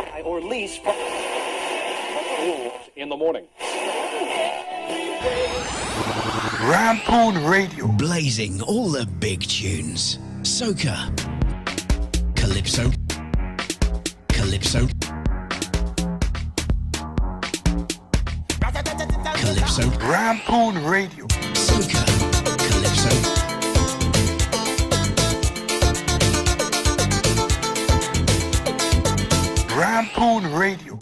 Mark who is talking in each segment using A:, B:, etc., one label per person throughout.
A: buy or lease in the morning.
B: Rampoon Radio.
C: Blazing all the big tunes. Soca. Calypso. Calypso. Calypso.
B: Rampoon Radio.
C: Soca. Calypso.
B: Rampoon Radio.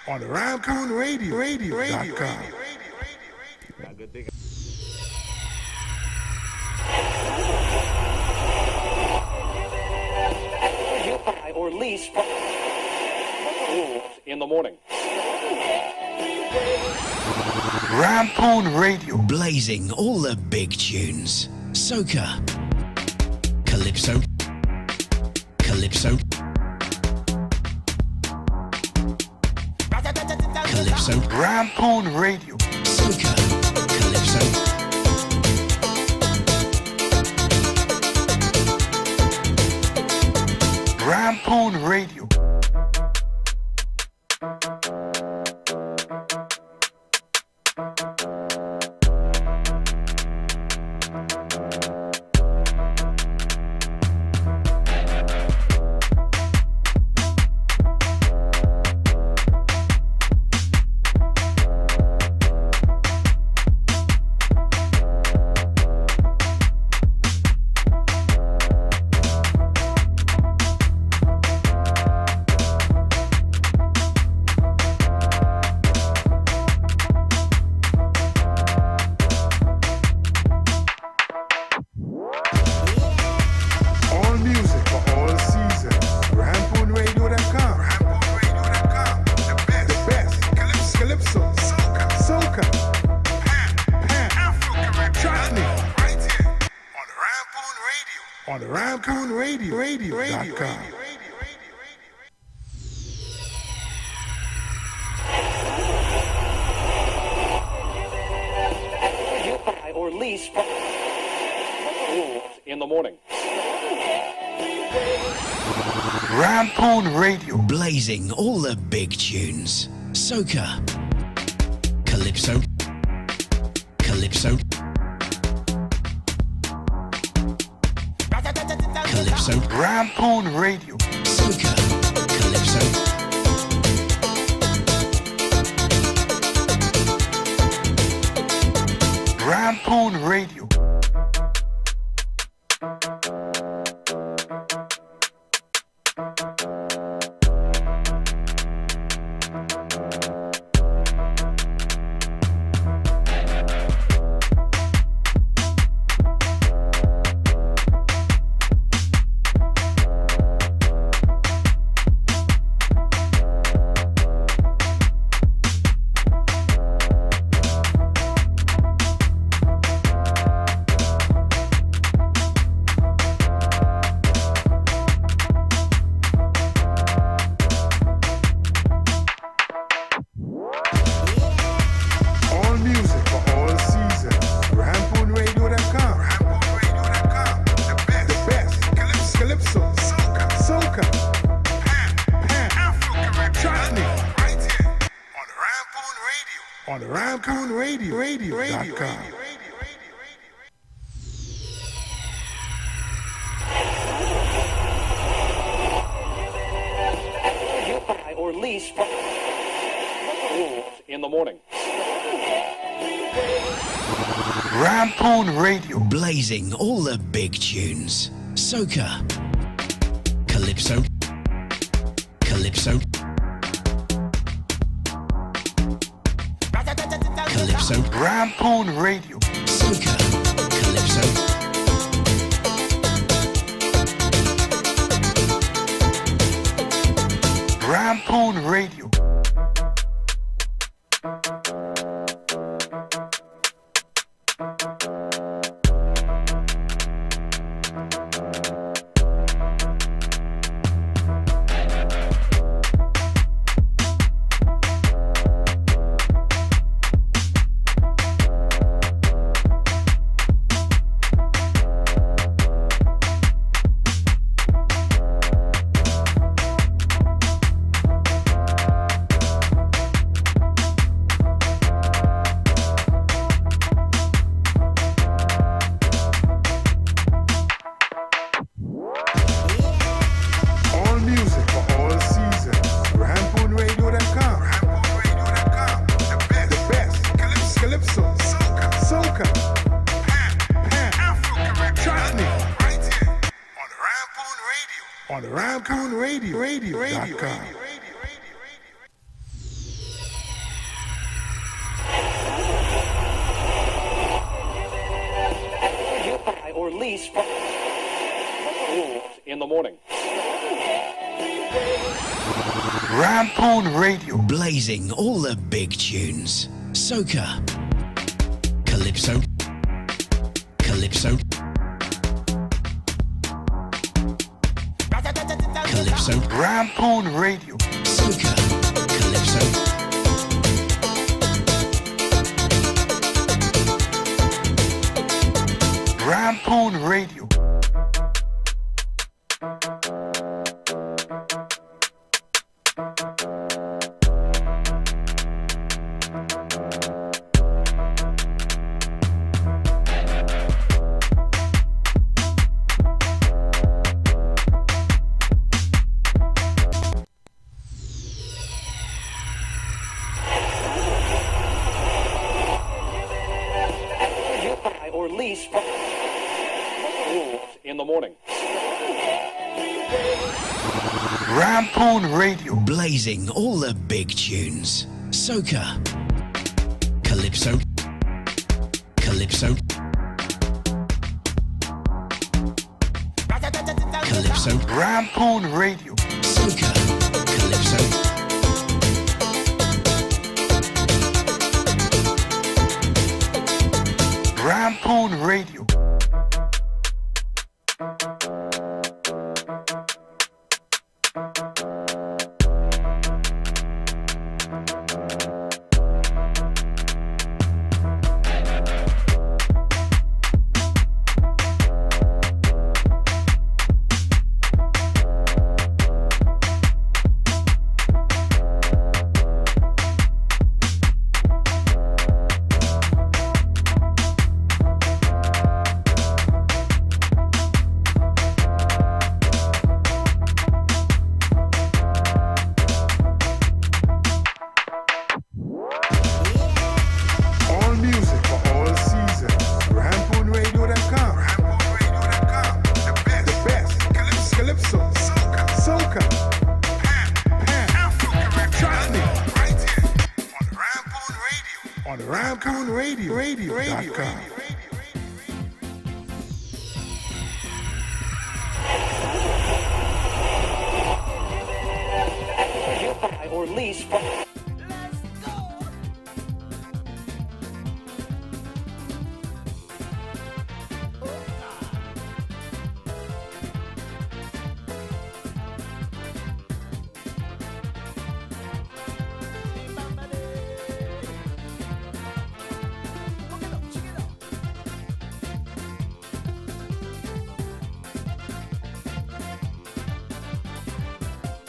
B: On Rampoon Radio. Radio.com.
A: You buy or lease in the morning.
B: Rampoon Radio.
C: Blazing all the big tunes. Soca. Calypso. Calypso. Calypso.
B: Rampoon Radio.
C: Soca. Calypso.
B: Rampoon Radio. On Rampoon Radio. Radio.com.
A: You buy or lease in the morning.
B: Rampoon Radio.
C: Blazing all the big tunes. Soca. Calypso. Calypso. Calypso.
B: Rampoon Radio.
C: Soca. Calypso.
B: Rampoon Radio. On Rampoon Radio. Radio.com.
A: You buy or lease in the morning.
B: Rampoon Radio.
C: Blazing all the big tunes. Soca. Calypso. Calypso. Calypso.
B: Rampoon Radio.
C: Soca. Calypso.
B: Rampoon Radio. All music for all seasons. RampoonRadio.com. RampoonRadio.com. The best. Calypso. Soca. Pan. Afro-Caribbean. Trust me. Right here. On the Rampoon Radio. Radio.com.
A: You buy or lease from rules in the morning.
B: Rampoon Radio.
C: Blazing all the big tunes. Soca. Calypso. Calypso. Calypso.
B: Rampoon Radio.
C: Soca. Calypso.
B: Rampoon Radio.
A: You buy or lease from rules in the morning.
B: Rampoon Radio.
C: Blazing all the big tunes. Soca. Calypso. Calypso. Calypso.
B: Rampoon Radio.
C: Soca. Calypso.
B: Rampoon Radio. All music for all seasons. RampoonRadio.com. RampoonRadio.com. The best. Calypso. Soca. Pan. Afro-Caribbean. Trust me. Right here. On the Rampoon Radio. Radio.com.
A: You buy or lease from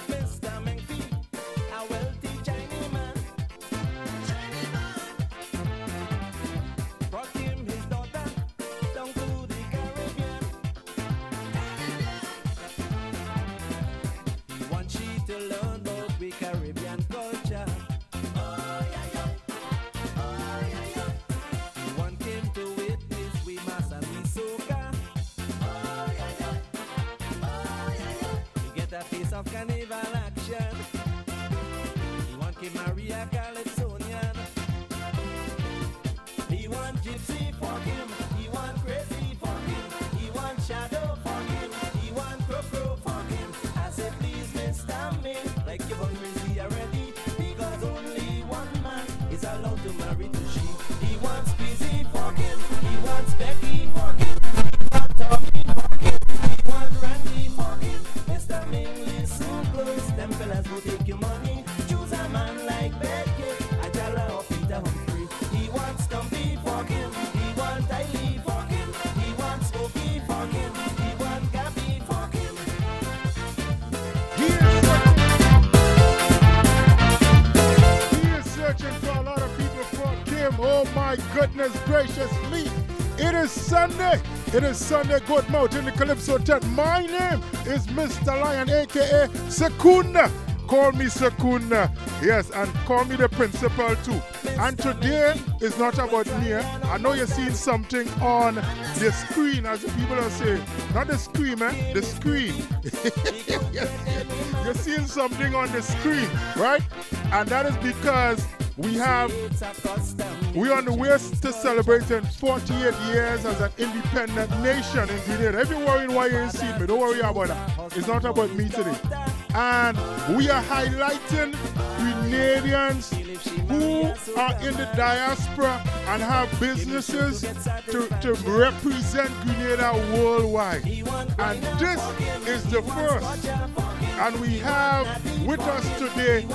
D: Mr. Menfi, a wealthy Chinese of carnival action. He want Kid Maria Calypsonian. He want gypsy for him. He want crazy for him. He want shadow for him. He want crow for him. I said, please, Mr. Ming, like you're born crazy already. Because only one man is allowed to marry to she. He wants Busy for him. He wants Becky for him. He wants Tommy for him. He wants Randy for him. Mr. Ming, listen close. Them fellas will take your money. Choose a man like Becky, Ajala or Peter Humphrey. He wants Stumpy for him. He wants Tylee for him. He wants Smokey for him. He wants Gabby for him.
B: He is searching for a lot of people for Kim. Oh my goodness gracious me. It is Sunday. It is Sunday Goatmouth in the Calypso Tent. My name is Mr. Lion, aka Secunda. Call me Secunda. Yes, and call me the principal too. And today is not about me. I know you're seeing something on the screen, as the people are saying. Not the screen, eh? The screen. Yes. You're seeing something on the screen, right? And that is because we're on the way to celebrating 48 years as an independent nation in Grenada. If you're worrying why you ain't seen me, don't worry about that. It's not about me today. And we are highlighting Grenadians who are in the diaspora and have businesses to represent Grenada worldwide. And this is the first. And we have with us today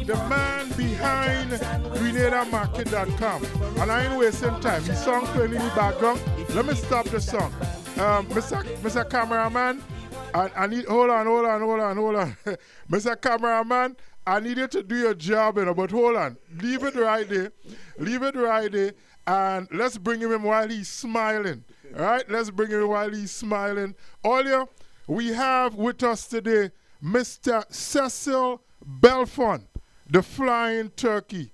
B: the man behind GrenadaMarket.com. And I ain't wasting time. The song playing in the background. Let me stop the song. Mr. Cameraman, I need, hold on. Mr. Cameraman, I need you to do your job, but hold on. Leave it right there. And let's bring him in while he's smiling. All right? Let's bring him in while he's smiling. Earlier, we have with us today Mr. Cecil Belfont, the Flying Turkey.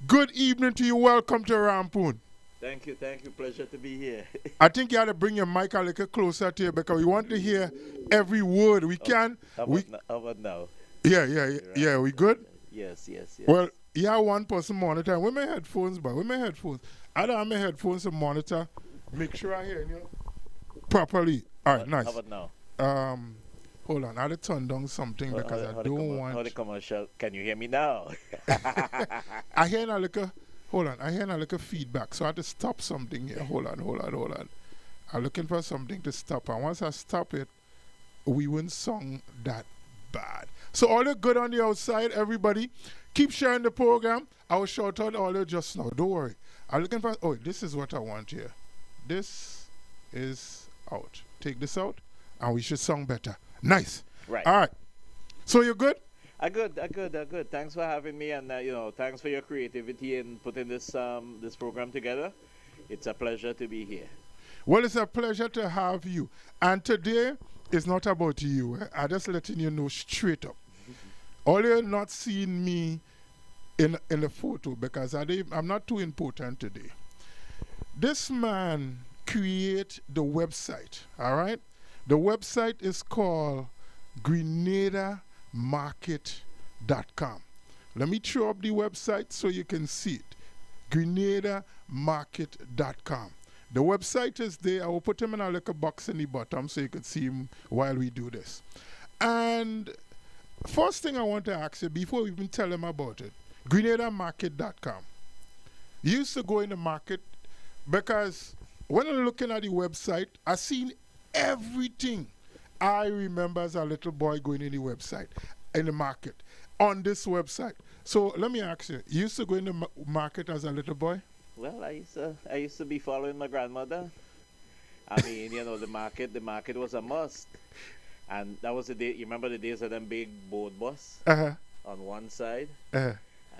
B: Good evening to you. Welcome to Rampoon.
E: Thank you. Pleasure to be here.
B: I think you had to bring your mic a little closer to you because we want to hear every word. We can.
E: How about now?
B: Yeah. We good?
E: Yes.
B: Well, you have one person monitor. Where my headphones, but where my headphones? I don't have my headphones to monitor. Make sure I hear you properly. All right, nice.
E: How about now?
B: Hold on, I had to turn down something because I don't want.
E: How the commercial? Can you hear me now?
B: I hear a little. Hold on, I hear a little feedback, so I had to stop something here. Hold on. I'm looking for something to stop, and once I stop it, we won't song that bad. So all the good on the outside, everybody, keep sharing the program. I will shout out all the just now. Don't worry. I'm looking for. Oh, this is what I want here. This is out. Take this out, and we should song better. Nice.
E: Right.
B: All right. So you're good?
E: I'm good. Thanks for having me, and thanks for your creativity in putting this program together. It's a pleasure to be here.
B: Well, it's a pleasure to have you. And today is not about you. I'm just letting you know straight up. All you're not seeing me in the photo because I'm not too important today. This man create the website, all right? The website is called GrenadaMarket.com. Let me throw up the website so you can see it. GrenadaMarket.com. The website is there. I will put him in a little box in the bottom so you can see him while we do this. And first thing I want to ask you, before we even tell him about it, GrenadaMarket.com. You used to go in the market because when I'm looking at the website, I seen everything I remember as a little boy going in the website, in the market, on this website. So let me ask you used to go in the market as a little boy?
E: Well, I used to be following my grandmother. I mean, the market was a must. And that was the day, you remember the days of them big board bus on one side? And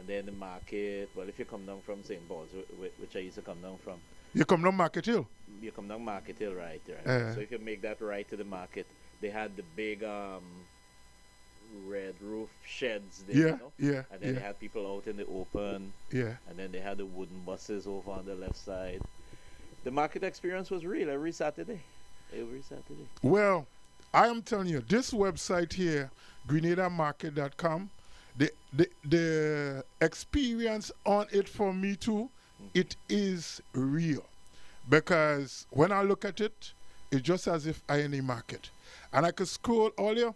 E: then the market, well, if you come down from St. Paul's, which I used to come down from.
B: You come down Market Hill?
E: You come down Market Hill, right. So if you make that right to the market, they had the big red roof sheds there, and then they had people out in the open, and then they had the wooden buses over on the left side. The market experience was real every Saturday.
B: Well, I am telling you, this website here, grenadamarket.com, the experience on it for me too, it is real. Because when I look at it, it's just as if I in a market. And I could scroll all here.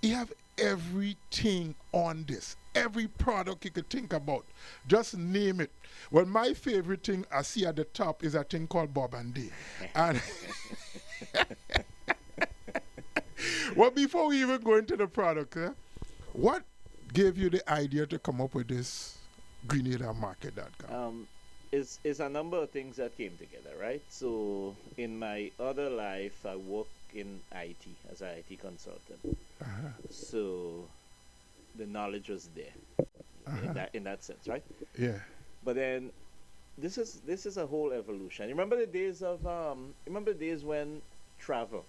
B: You have everything on this. Every product you could think about. Just name it. Well, my favorite thing I see at the top is a thing called Bob and Day. And well, before we even go into the product, what gave you the idea to come up with this grenadamarket.com?
E: Is a number of things that came together, right? So in my other life, I work in IT as an IT consultant. So the knowledge was there in that sense, right?
B: Yeah.
E: But then this is a whole evolution. Remember the days of when travel,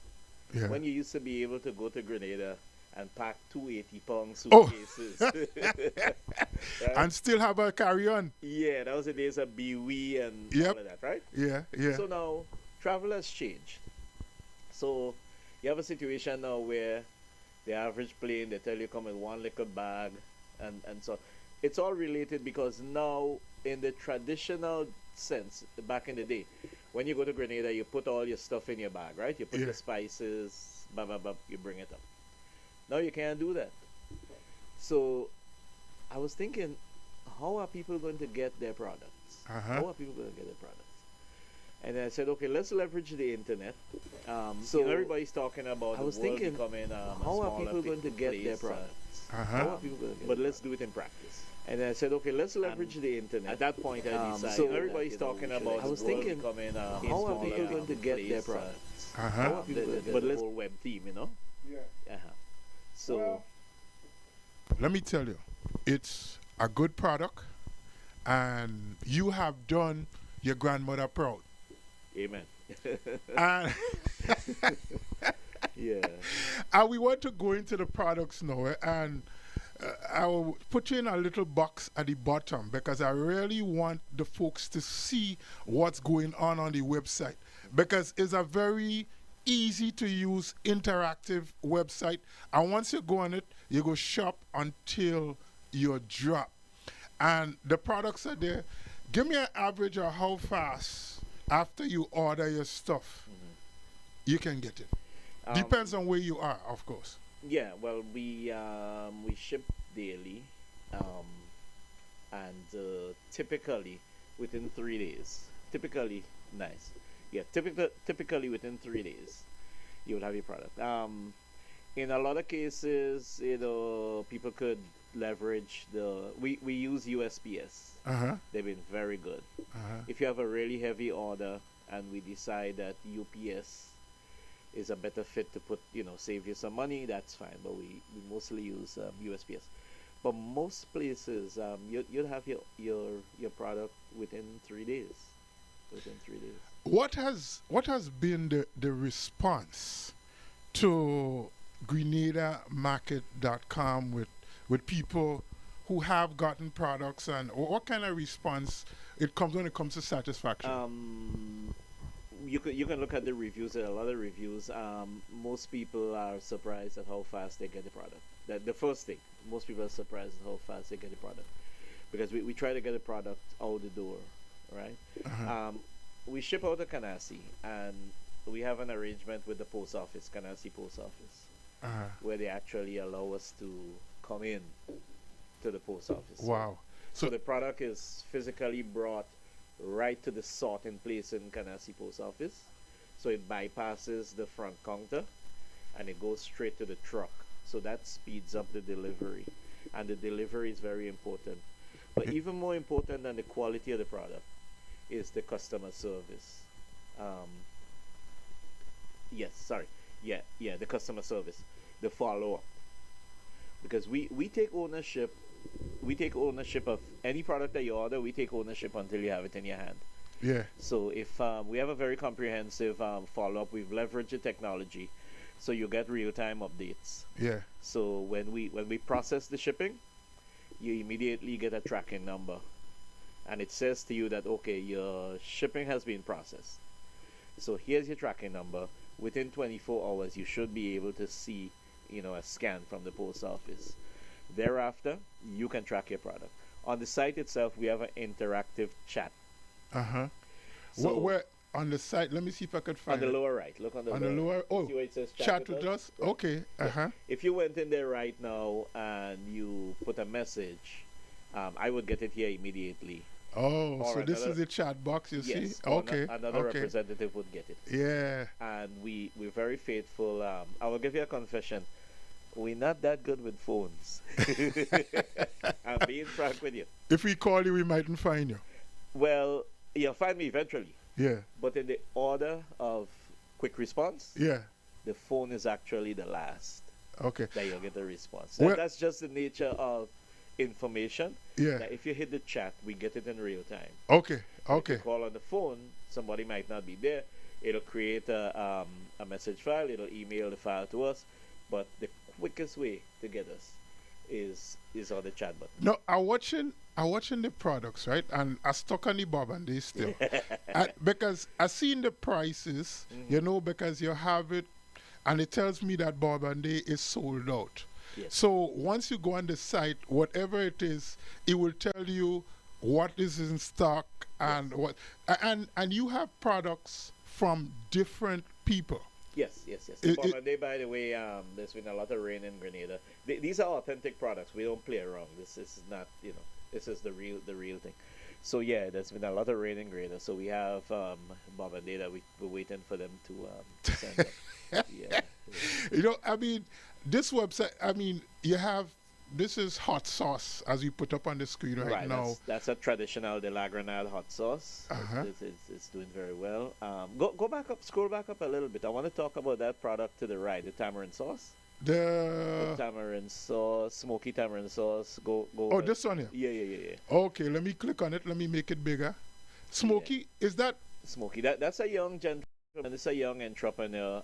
B: Yeah.
E: when you used to be able to go to Grenada and pack 280-pound
B: Oh.
E: suitcases. Right?
B: And still have a carry-on.
E: Yeah, that was the days of BWE and
B: Yep.
E: all of that, right?
B: Yeah, yeah.
E: So now travel has changed. So you have a situation now where the average plane, they tell you come in one little bag and so it's all related because now in the traditional sense, back in the day, when you go to Grenada, you put all your stuff in your bag, right? You put
B: Yeah.
E: the spices, blah, blah, blah, you bring it up. Now you can't do that. So I was thinking, how are people going to get their products? How are people going to get their products? And then I said, okay, let's leverage the internet. So you know, everybody's talking about the world becoming how are people going to get their products? How are people going to get but let's do it in practice. And then I said, okay, let's leverage the internet. At that point, I decided. So everybody's talking about. I was thinking, how are people going to get their products? How are people going to get but let's whole web team, you know.
B: Yeah.
E: So.
B: Well, let me tell you, it's a good product, and you have done your grandmother proud.
E: Amen.
B: And
E: Yeah.
B: and we want to go into the products now, and I will put you in a little box at the bottom because I really want the folks to see what's going on the website, because it's a very easy to use interactive website, and once you go on it, you go shop until you drop, and the products are there. Give me an average of how fast after you order your stuff you can get it. Depends on where you are, of course.
E: Yeah, well, we ship daily, and typically within 3 days. Typically, nice. Yeah, typically within 3 days, you would have your product. In a lot of cases, you know, people could leverage we use USPS. They've been very good. If you have a really heavy order and we decide that UPS is a better fit to put, you know, save you some money, that's fine. But we mostly use USPS. But most places, you'll have your product within 3 days. Within 3 days.
B: What has been the response to grenadamarket.com with people who have gotten products, and what kind of response it comes when it comes to satisfaction?
E: You can look at the reviews. There are a lot of reviews. Most people are surprised at how fast they get the product. That the first thing. Most people are surprised at how fast they get the product, because we try to get the product out the door, right? We ship out to Canassie, and we have an arrangement with the post office, Canassie Post Office, where they actually allow us to come in to the post office.
B: Wow.
E: So the product is physically brought right to the sorting place in Canassie Post Office. So it bypasses the front counter and it goes straight to the truck. So that speeds up the delivery. And the delivery is very important. But even more important than the quality of the product is the customer service. The customer service, the follow-up. Because we take ownership. We take ownership of any product that you order. We take ownership until you have it in your hand.
B: Yeah.
E: So if we have a very comprehensive follow-up, we've leveraged the technology, so you get real-time updates.
B: Yeah.
E: So when we process the shipping, you immediately get a tracking number, and it says to you that, okay, your shipping has been processed. So here's your tracking number. within 24 hours, you should be able to see, a scan from the post office. Thereafter, you can track your product. On the site itself, we have an interactive chat.
B: Uh-huh.
E: So
B: Where on the site? Let me see if I could find
E: on the
B: it.
E: lower right, look on the
B: On the lower. Oh,
E: See where it says
B: chat with us.
E: Right.
B: Okay. Uh-huh.
E: If you went in there right now and you put a message, I would get it here immediately.
B: Oh,
E: Or
B: so this is
E: another-
B: the chat box, you see?
E: Yes, or
B: Okay.
E: another
B: Okay.
E: representative would get it.
B: Yeah.
E: And we're very faithful. I will give you a confession. We're not that good with phones. I'm being frank with you.
B: If we call you, we mightn't find you.
E: Well, you'll find me eventually.
B: Yeah.
E: But in the order of quick response,
B: Yeah.
E: the phone is actually the last
B: Okay.
E: that you'll get a response.
B: Well-
E: That's just the nature of information.
B: Yeah.
E: That if you hit the chat, we get it in real time.
B: Okay.
E: If
B: Okay.
E: you call on the phone, somebody might not be there. It'll create a message file. It'll email the file to us. But the quickest way to get us is on the chat button.
B: No, I'm watching the products, right? And I stuck on the bob and they still. Because I seen the prices, because you have it and it tells me that bob and day is sold out.
E: Yes.
B: So once you go on the site, whatever it is, it will tell you what is in stock and what and you have products from different people.
E: Yes.
B: It-
E: Bob and Day, by the way, there's been a lot of rain in Grenada. These are authentic products. We don't play around. This is not, this is the real thing. So yeah, there's been a lot of rain in Grenada. So we have Bob and Day that we're waiting for them to send up. Yeah.
B: I mean, this website, you have, this is hot sauce as you put up on the screen right now.
E: That's a traditional de la Grenade hot sauce.
B: Uh-huh.
E: It's doing very well. Go back up, scroll back up a little bit. I want to talk about that product to the right, the tamarind sauce. The tamarind sauce, smoky tamarind sauce. Go.
B: Oh, this one here?
E: Yeah.
B: Okay, let me click on it. Let me make it bigger. Smoky, is that?
E: Smoky. That's a young gentleman. It's a young entrepreneur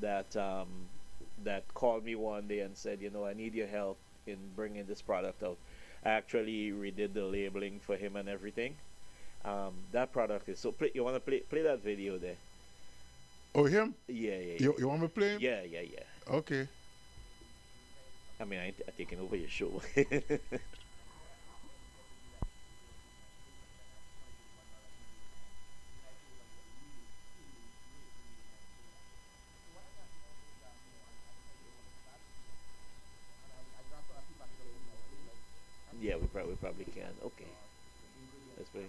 E: that called me one day and said, I need your help in bringing this product out. I actually redid the labeling for him and everything. That product is so. You want to play that video there?
B: Oh, him?
E: Yeah.
B: You want me to play him?
E: Yeah.
B: Okay.
E: I mean, I'm taking over your show. Yeah, we probably can. Okay. Let's play.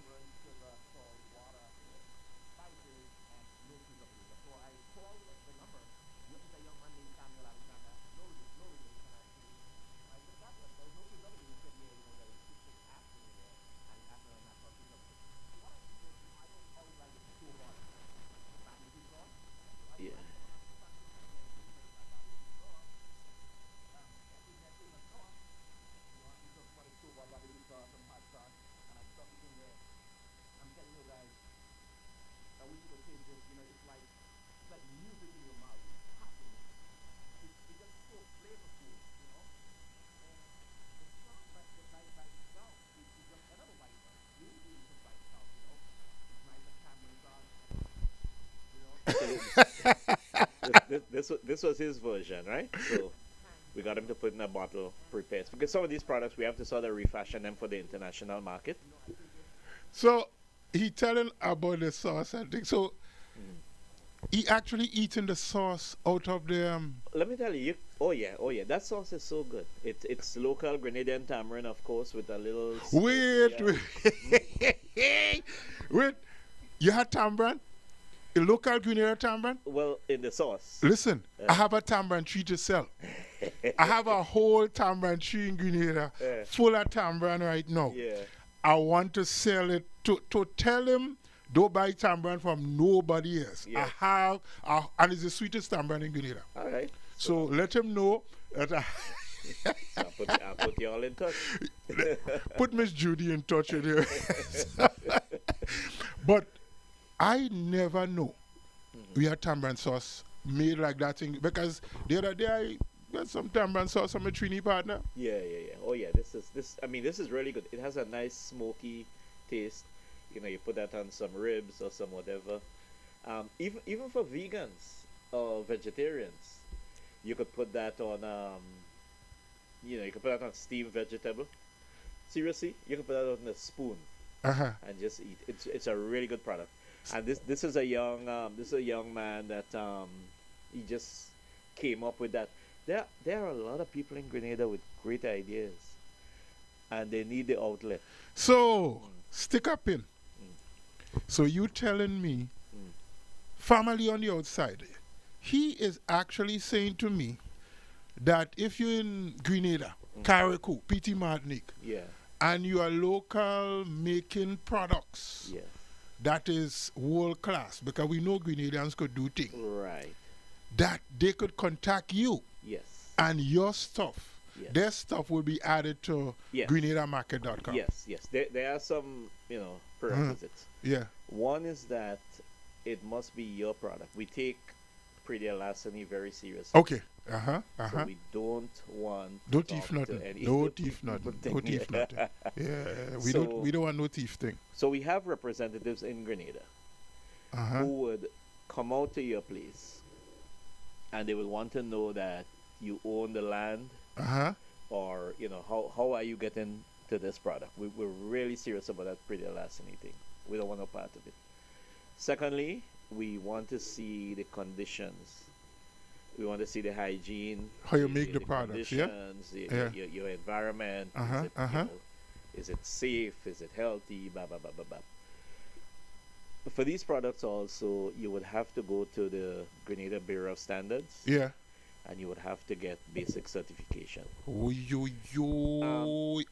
E: Yeah. This was his version, right? So we got him to put in a bottle prepared because some of these products we have to sort of refashion them for the international market.
B: So he telling about the sauce and things. So he actually eating the sauce out of the.
E: Let me tell you, oh yeah, that sauce is so good. It's local Grenadian tamarind, of course, with a little.
B: Wait. You had tamarind? A local Grenadian tamarind?
E: Well, in the sauce.
B: Listen, I have a tamarind tree to sell. I have a whole tamarind tree in Grenada full of tamarind right now.
E: Yeah.
B: I want to sell it to tell him don't buy tamarind from nobody else.
E: Yeah.
B: I have, and it's the sweetest tamarind in Grenada.
E: All right.
B: So let him know that
E: I'll put you all in touch.
B: put Miss Judy in touch with you. But I never know we had tamarind sauce made like that thing because the other day I got some tamarind sauce on my Trini partner.
E: Yeah. Oh yeah, this is really good. It has a nice smoky taste. You put that on some ribs or some whatever. Even for vegans, vegetarians. You could put that on, you could put that on steamed vegetable. Seriously, you can put that on a spoon
B: Uh-huh.
E: and just eat. It's a really good product. And this is a young man that he just came up with that. There are a lot of people in Grenada with great ideas, and they need the outlet.
B: So, stick up in. So you telling me, family on the outside, he is actually saying to me that if you're in Grenada, Carriacou, Petit Martinique,
E: Yeah,
B: and you are local making products
E: yeah,
B: that is world class, because we know Grenadians could do things,
E: right.
B: that they could contact you
E: Yes,
B: and your stuff.
E: Yes.
B: Their stuff will be added to
E: Yes.
B: grenadamarket.com.
E: yes. There are some prerequisites.
B: Yeah.
E: One is that it must be your product. We take Pretty Elasticity very seriously.
B: Okay. Uh-huh.
E: So
B: Uh-huh.
E: we don't want to
B: Don't
E: talk
B: thief
E: to
B: nothing.
E: any
B: No
E: people
B: thief nothing.
E: thing.
B: No thief nothing. Yeah. We
E: So-
B: don't want no thief thing.
E: So we have representatives in Grenada
B: Uh-huh.
E: who would come out to your place, and they would want to know that you own the land,
B: Uh-huh.
E: or how are you getting to this product. We're really serious about that Pretty Elasticity thing. We don't want no part of it. Secondly, we want to see the conditions. We want to see the hygiene.
B: How you make the products, yeah?
E: conditions,
B: Yeah.
E: your environment.
B: Uh-huh,
E: Is it,
B: uh-huh.
E: is it safe? Is it healthy? Blah, blah, blah, blah, blah. For these products also, you would have to go to the Grenada Bureau of Standards,
B: Yeah.
E: and you would have to get basic certification.
B: Oh, yo.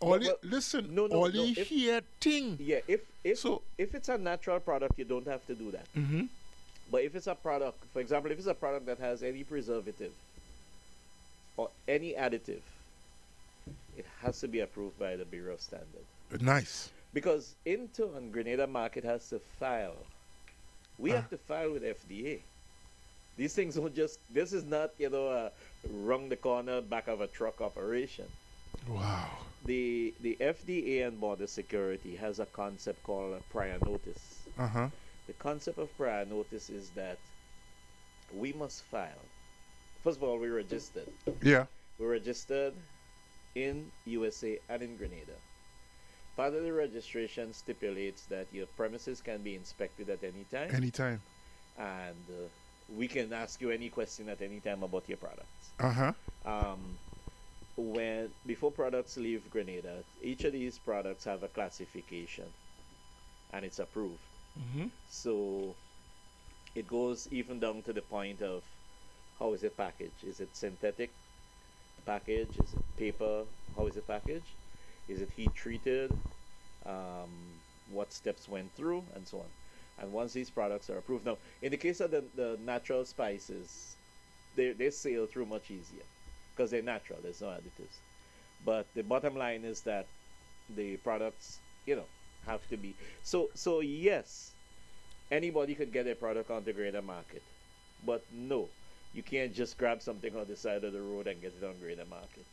E: well,
B: Listen,
E: no,
B: all
E: no,
B: you
E: if-
B: hear thing.
E: Yeah, if
B: So-
E: it's a natural product, you don't have to do that.
B: Mm-hmm.
E: But if it's a product, for example, if it's a product that has any preservative or any additive, it has to be approved by the Bureau of Standards.
B: Nice.
E: Because in turn, Grenada Market has to file. We have to file with FDA. These things don't just, this is not, a round the corner back of a truck operation.
B: Wow.
E: The FDA and Border Security has a concept called a prior notice.
B: Uh-huh.
E: The concept of prior notice is that we must file. First of all, we're registered.
B: Yeah.
E: We're registered in USA and in Grenada. Part of the registration stipulates that your premises can be inspected at any time,
B: Anytime.
E: and we can ask you any question at any time about your products.
B: Uh-huh.
E: Before products leave Grenada, each of these products have a classification, and it's approved.
B: Mm-hmm.
E: So it goes even down to the point of how is it packaged? Is it synthetic package? Is it paper? How is it packaged? Is it heat treated? What steps went through, and so on. And once these products are approved, now in the case of the natural spices, they sail through much easier because they're natural. There's no additives. But the bottom line is that the products, have to be so yes, anybody could get a product on the Grenada Market, but no, you can't just grab something on the side of the road and get it on Grenada Market.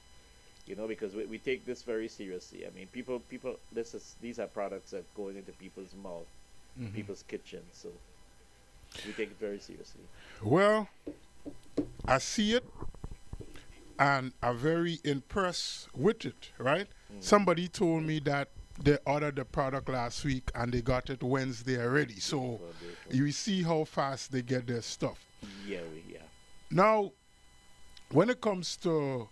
E: Because we take this very seriously. I mean, people these are products that go into people's mouth, people's kitchen, so we take it very seriously.
B: Well, I see it and I'm very impressed with it, right? Somebody told me that they ordered the product last week and they got it Wednesday already. So
E: Beautiful.
B: you see how fast they get their stuff.
E: Yeah.
B: Now, when it comes to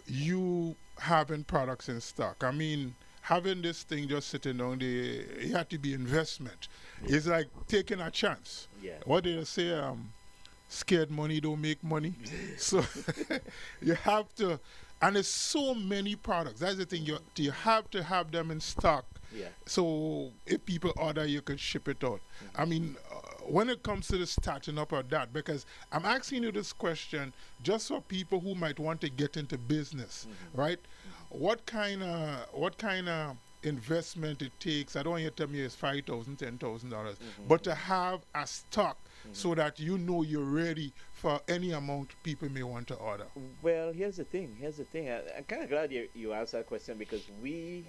B: you having products in stock, I mean, having this thing just sitting down there, it had to be investment. It's like taking a chance.
E: Yeah.
B: What did I say? Scared money don't make money. So you have to, and there's so many products. That's the thing. You have to have them in stock.
E: Yeah.
B: So if people order, you can ship it out. I mean, when it comes to the starting up of that, because I'm asking you this question just for people who might want to get into business, right? What kind of investment it takes? I don't want you to tell me it's $5,000, $10,000, but to have a stock so that you're ready for any amount people may want to order.
E: Well, here's the thing. I'm kind of glad you asked that question because we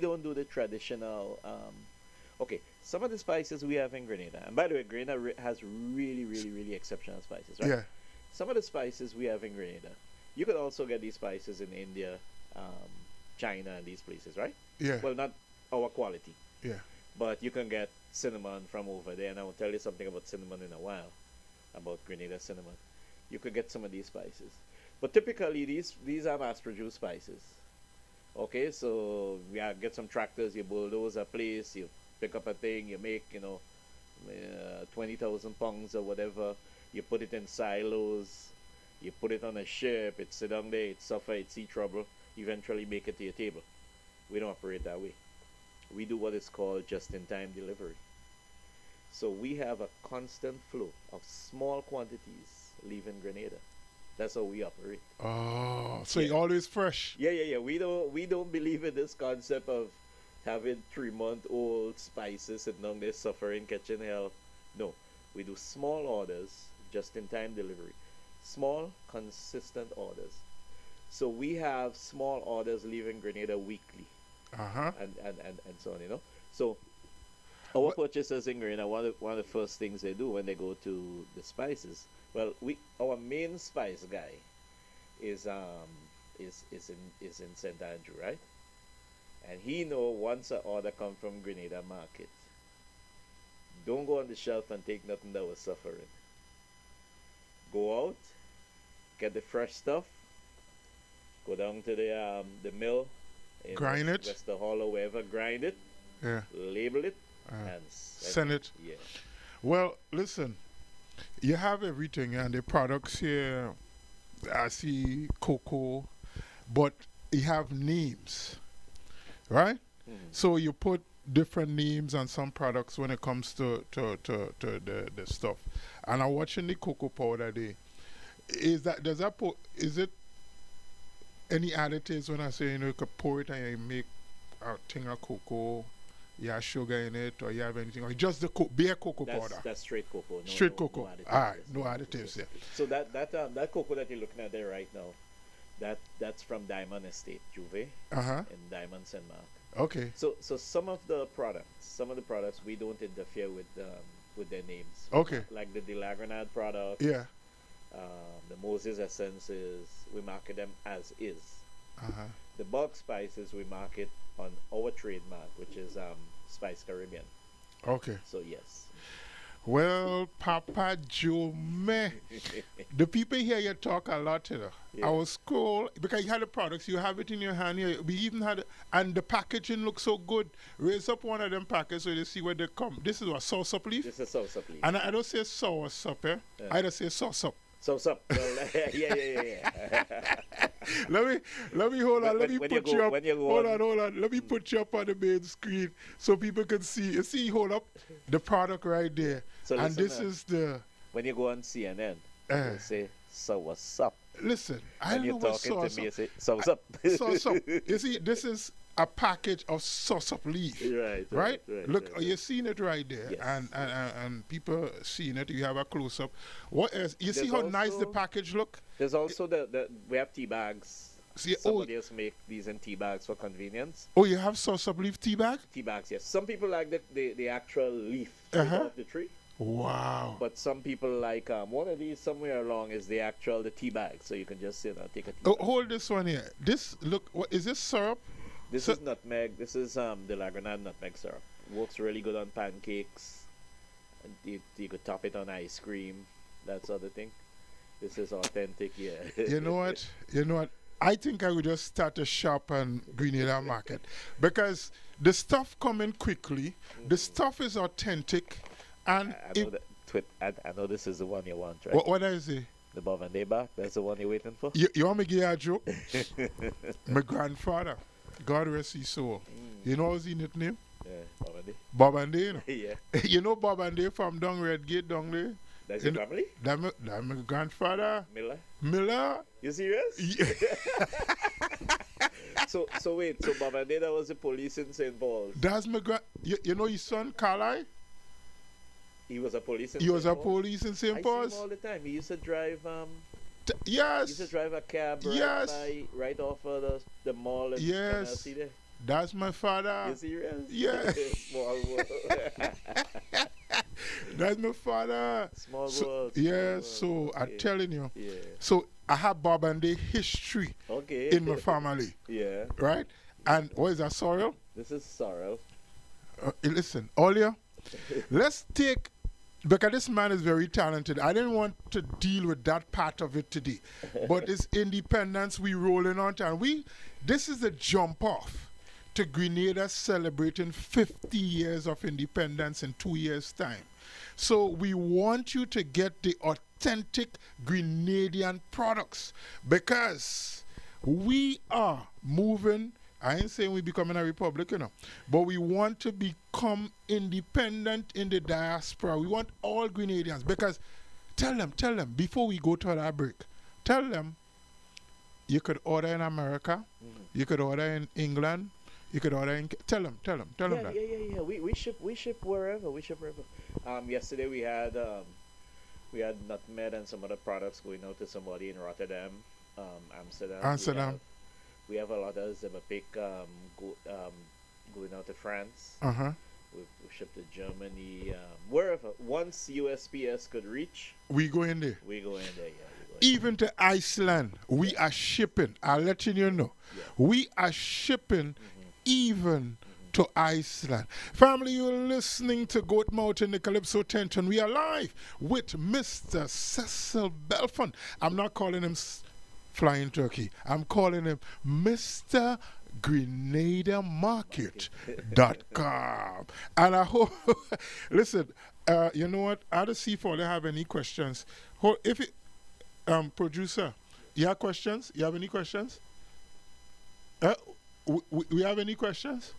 E: don't do the traditional. Okay, some of the spices we have in Grenada, and by the way, Grenada has really, really, really exceptional spices, right?
B: Yeah.
E: Some of the spices we have in Grenada, you could also get these spices in India, China, and these places, right?
B: Yeah.
E: Well, not our quality,
B: Yeah.
E: but you can get cinnamon from over there, and I will tell you something about cinnamon in a while, about Grenada cinnamon. You could get some of these spices, but typically these are mass-produced spices. Okay, so get some tractors, you bulldoze a place, you pick up a thing, you make 20,000 pounds or whatever. You put it in silos, you put it on a ship, it sit down there, it suffer, it see trouble, eventually make it to your table. We don't operate that way. We do what is called just-in-time delivery. So we have a constant flow of small quantities leaving Grenada. That's how we operate.
B: Oh, so
E: Yeah.
B: you're always fresh.
E: Yeah. We don't believe in this concept of having 3-month-old spices sitting down there suffering, catching hell. No, we do small orders, just-in-time delivery. Small, consistent orders. So we have small orders leaving Grenada weekly,
B: Uh-huh.
E: and so on. So our purchasers in Grenada, one of the first things they do when they go to the spices. Well, our main spice guy is in St. Andrew, right? And he know once an order come from Grenada market, don't go on the shelf and take nothing that was suffering. Go out, get the fresh stuff, go down to the mill, in
B: Grind it.
E: Wester Hall or wherever, grind it,
B: Yeah.
E: label it,
B: Uh,
E: and
B: send it.
E: Yeah.
B: Well, listen, you have everything, and the products here, I see cocoa, but you have names, right? So you put different names on some products when it comes to the stuff. And I'm watching the cocoa powder there. Is it any additives when I say, you could pour it and you make a thing of cocoa, you have sugar in it, or you have anything, or just the bare cocoa powder?
E: That's straight cocoa. No,
B: Straight
E: no
B: cocoa.
E: additives,
B: All right,
E: yes.
B: no additives, yeah.
E: So that cocoa that you're looking at there right now, that's from Diamond Estate, Juve,
B: Uh-huh.
E: in Diamond St. Mark.
B: Okay.
E: So some of the products we don't interfere with their names.
B: Okay.
E: Like the Delagranad product,
B: Yeah.
E: the Moses essences, we market them as is.
B: Uh-huh.
E: The bulk spices we market on our trademark, which is Spice Caribbean.
B: Okay.
E: So yes.
B: Well, Papa Joe, man, the people here you talk a lot,
E: Yeah.
B: I was cool because you had the products, you have it in your hand here. We even had, and the packaging looks so good. Raise up one of them packets so you see where they come. This is what, sauce up leaf?
E: This is salsa, please.
B: And I don't say sauce up, eh?
E: Yeah.
B: I just say sauce up.
E: Salsa. Well, yeah.
B: Let me hold on. Let me
E: When
B: put
E: you
B: you
E: go-
B: up.
E: when you go
B: Hold
E: on-
B: on. Let me put you up on the main screen so people can see. You see, hold up the product right there.
E: So
B: and
E: listen,
B: this is the.
E: When you go on CNN,
B: Uh.
E: you say, so what's up?
B: Listen, I
E: When
B: don't know
E: you're
B: what
E: talking
B: sauce
E: to me, you
B: up.
E: say, so what's up?
B: Sauce up. You see, this is a package of sauce up leaf.
E: Right.
B: Look, you're seeing it right there,
E: Yes.
B: and people seeing it. You have a close up. What else? You see
E: There's
B: how nice the
E: also-
B: package look.
E: There's also we have tea bags.
B: See,
E: Somebody else make these in tea bags for convenience.
B: oh, you have sauce up leaf tea bag.
E: Tea bags, yes. Some people like the actual leaf
B: Uh-huh.
E: off the tree,
B: Wow.
E: but some people like one of these somewhere along is the tea bag, so you can just take a tea
B: Oh,
E: bag.
B: hold this one here. This look. What is this syrup?
E: This
B: so-
E: is nutmeg. This is the Lagranad nutmeg syrup. Works really good on pancakes. And you could top it on ice cream, that sort of thing. This is authentic, yeah.
B: You know what? I think I would just start a shop on Grenada Market because the stuff coming quickly. The stuff is authentic, and
E: I know this is the one you want, right?
B: what is it?
E: The Bob and Day back. That's the one you're waiting for.
B: You want me to give you a joke? My grandfather, God rest his soul. You know what's his nickname?
E: Yeah, Bob and Day.
B: Bob and Day. You know?
E: Yeah,
B: You know Bob and Day from down Redgate down there?
E: that's
B: You
E: your
B: know-
E: family.
B: That my grandfather,
E: Miller.
B: Miller.
E: You serious?
B: Yeah.
E: So wait. So Bob and Day, that was the police in St. Paul's.
B: That's my you know his son, Carly?
E: He was a police in
B: He
E: St.
B: was a
E: Paul's?
B: police in
E: I
B: St.
E: see him
B: Paul's.
E: all the time. He used to drive He used to
B: Yes.
E: drive a cab right
B: Yes.
E: right off of the mall in
B: Yes.
E: Tennessee there.
B: That's my father.
E: You serious?
B: Yeah.
E: Small world.
B: That's my father.
E: Small
B: So,
E: world.
B: yeah,
E: small world.
B: so I'm
E: Okay.
B: telling you.
E: Yeah.
B: So I have Bob and Day history
E: Okay.
B: in my family,
E: Yeah.
B: right? And what is that, sorrel?
E: This is sorrow.
B: Listen, Olia, let's take, because this man is very talented. I didn't want to deal with that part of it today, but it's independence we rolling on to. And this is the jump off to Grenada celebrating 50 years of independence in 2 years' time. So we want you to get the authentic Grenadian products because we are moving. I ain't saying we becoming a republic, but we want to become independent in the diaspora. We want all Grenadians because tell them before we go to that break, tell them you could order in America, you could order in England, you could order in. Tell them that.
E: Yeah. We ship wherever. Yesterday we had nutmeg and some other products going out to somebody in Rotterdam, Amsterdam. We have a lot of Zemapik going out to France. We ship to Germany, wherever. Once USPS could reach,
B: We go in there.
E: we go in there. Yeah, we go in.
B: Even to Iceland, we are shipping. I'll let you know.
E: Yeah.
B: We are shipping even to Iceland. Family, you're listening to Goat Mouth in the Calypso Tent, and we are live with Mr. Cecil Belfon. I'm not calling him Flying Turkey. I'm calling him Mr. GrenadaMarket.com. And I hope, listen, you know what? I don't see if they have any questions. If it, producer, you have questions? You have any questions? We have any questions?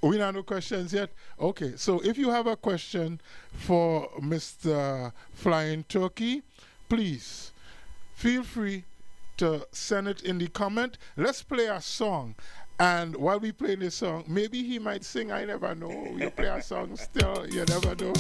B: We don't have no questions yet? Okay, so if you have a question for Mr. Flying Turkey, please feel free to send it in the comment. Let's play a song. And while we play this song, maybe he might sing. I never know. You play a song still, you never know.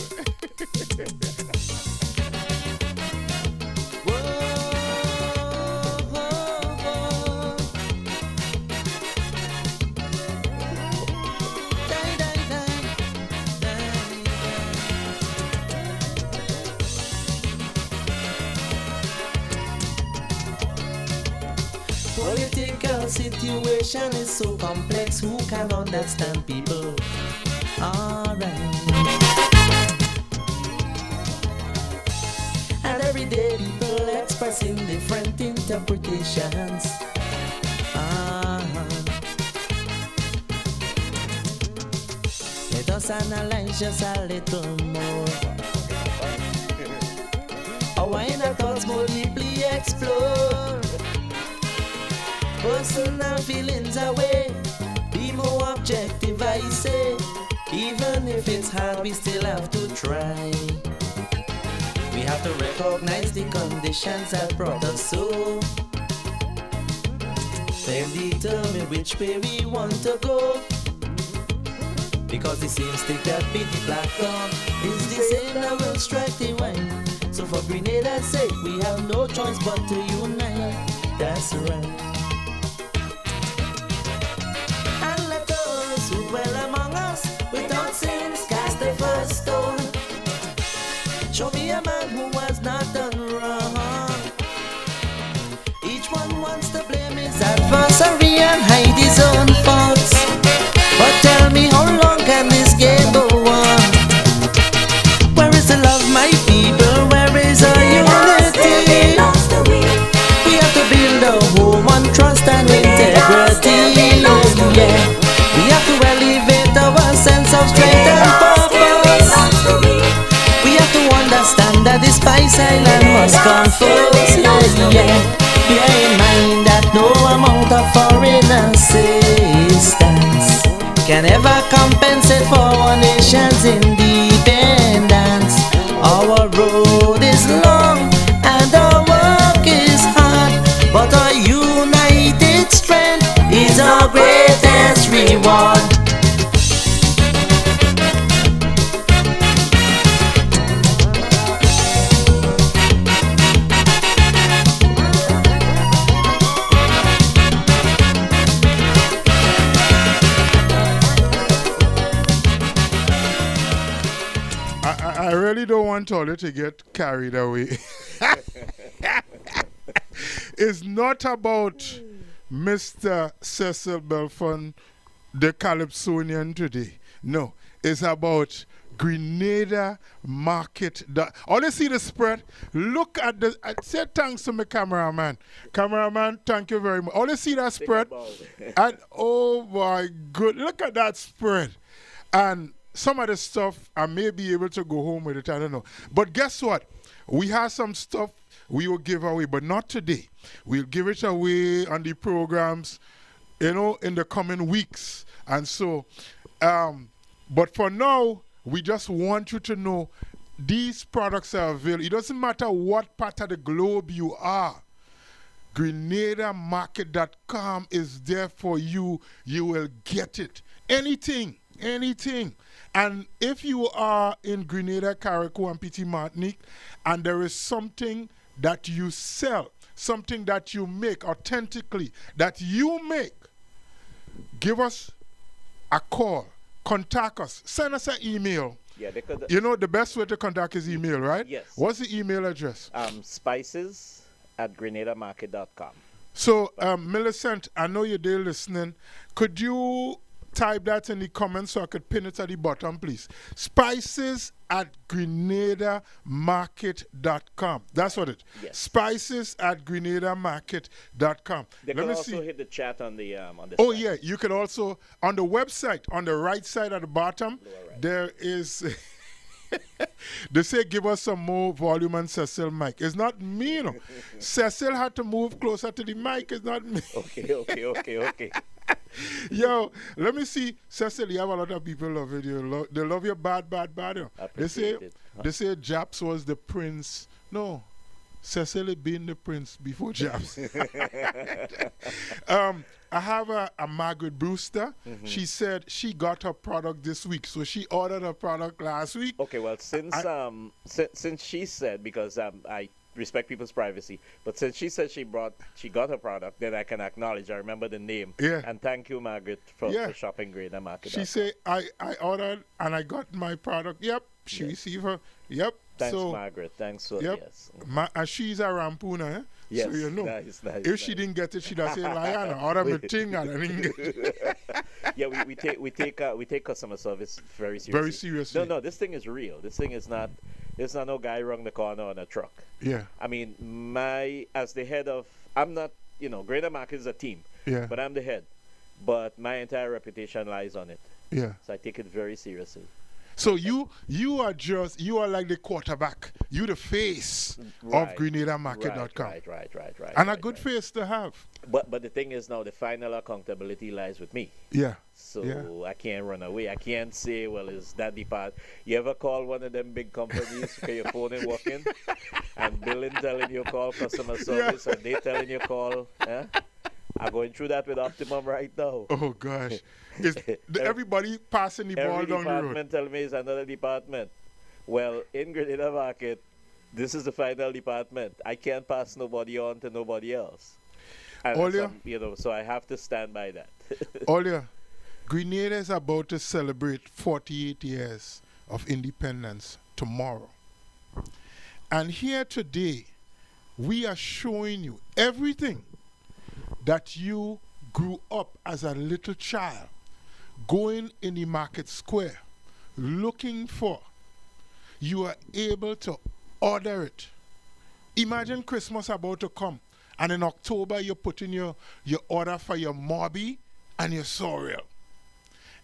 D: Political situation is so complex, who can understand people? Alright. And everyday people expressing different interpretations. Let us analyze just a little more. Our inner thoughts more deeply explore. Personal feelings away, be more objective, I say. Even if it's hard, we still have to try. We have to recognize the conditions that brought us so. Then determine which way we want to go. Because the same stick that beat the black dog is the same that will strike the white. So for Grenada's sake, we have no choice but to unite. That's right. Well among us, without sins, cast the first stone. Show me a man who has not done wrong. Each one wants to blame his adversary and hide his own faults. But tell me, how long can this game go on? Where is the love, my people? Where is our unity? We have to build a home on trust and integrity. Yeah. We have to elevate our sense of strength and purpose. We have to understand that the Spice Island must come first. Bear in mind that no amount of foreign assistance can ever compensate for our nation's independence. Our road is long and our work is hard, but our united strength is our greatest reward.
B: I really don't want all to get carried away. It's not about Mr. Cecil Belfon, the Calypsonian today. No, it's about Grenada Market. All you see the spread, look at the, I say thanks to my cameraman. Cameraman, thank you very much. All you see that spread, and oh my good, look at that spread. And some of the stuff, I may be able to go home with it, I don't know. But guess what? We have some stuff we will give away, but not today. We'll give it away on the programs, you know, in the coming weeks. And so, but for now, we just want you to know these products are available. It doesn't matter what part of the globe you are. GrenadaMarket.com is there for you. You will get it. Anything. And if you are in Grenada, Carriacou, and Petit Martinique, and there is something that you sell, something that you make authentically, that you make, give us a call, contact us, send us an email.
E: Yeah, they could.
B: You know, the best way to contact is email, right?
E: Yes.
B: What's the email address?
E: Spices@grenadamarket.com.
B: So, Millicent, I know you're there listening. Could you type that in the comments so I could pin it at the bottom, please? Spices@grenadamarket.com. That's what it is.
E: Yes.
B: Spices@grenadamarket.com.
E: They
B: Let
E: can
B: me
E: also
B: see.
E: hit the chat on the
B: Oh,
E: site.
B: yeah. You can also, on the website, on the right side at the bottom,
E: Lower right.
B: there is... They say give us some more volume on Cecil mic. It's not me, you know. Cecil had to move closer to the mic. It's not me.
E: Okay.
B: Yo, let me see. Cecil, you have a lot of people love it. They love you bad. You know.
E: Appreciate it.
B: They say Japs was the prince. No, Cecil had been the prince before Japs. I have a Margaret Brewster. She said she got her product this week. So she ordered her product last week.
E: Okay, well, since she said, because I respect people's privacy, but since she said she got her product, then I can acknowledge. I remember the name.
B: Yeah.
E: And thank you, Margaret, for shopping Grenada Market.
B: She said, I ordered and I got my product. Yep. She received her. Yep.
E: Thanks,
B: so,
E: Margaret. Thanks for
B: yep.
E: yes.
B: And she's a Rampoon, eh?
E: Yes.
B: So you know.
E: Nice,
B: if she didn't get it, she'd have said, Liana, order me thing and I didn't get it.
E: Yeah, we take customer service very seriously.
B: Very seriously.
E: No, this thing is real. This thing is not. There's not no guy around the corner on a truck.
B: Yeah.
E: I mean, as the head of, I'm not, Grenada Market is a team.
B: Yeah.
E: But I'm the head. But my entire reputation lies on it.
B: Yeah.
E: So I take it very seriously.
B: So you are like the quarterback. You the face of GrenadaMarket.com.
E: Right.
B: And a good face to have.
E: But the thing is now the final accountability lies with me.
B: Yeah.
E: So
B: yeah.
E: I can't run away. I can't say, well, is that the part? You ever call one of them big companies because your phone ain't working and billing telling you call customer service and they telling you call? Eh? I'm going through that with Optimum right now.
B: Oh, gosh. Everybody passing the ball down the road.
E: Every department tell me it's another department. Well, in Grenada Market, this is the final department. I can't pass nobody on to nobody else. And so I have to stand by that.
B: Olia, Grenada is about to celebrate 48 years of independence tomorrow. And here today, we are showing you everything that you grew up as a little child, going in the market square, looking for. You are able to order it. Imagine Christmas about to come, and in October you put in your order for your Morby and your sorrel.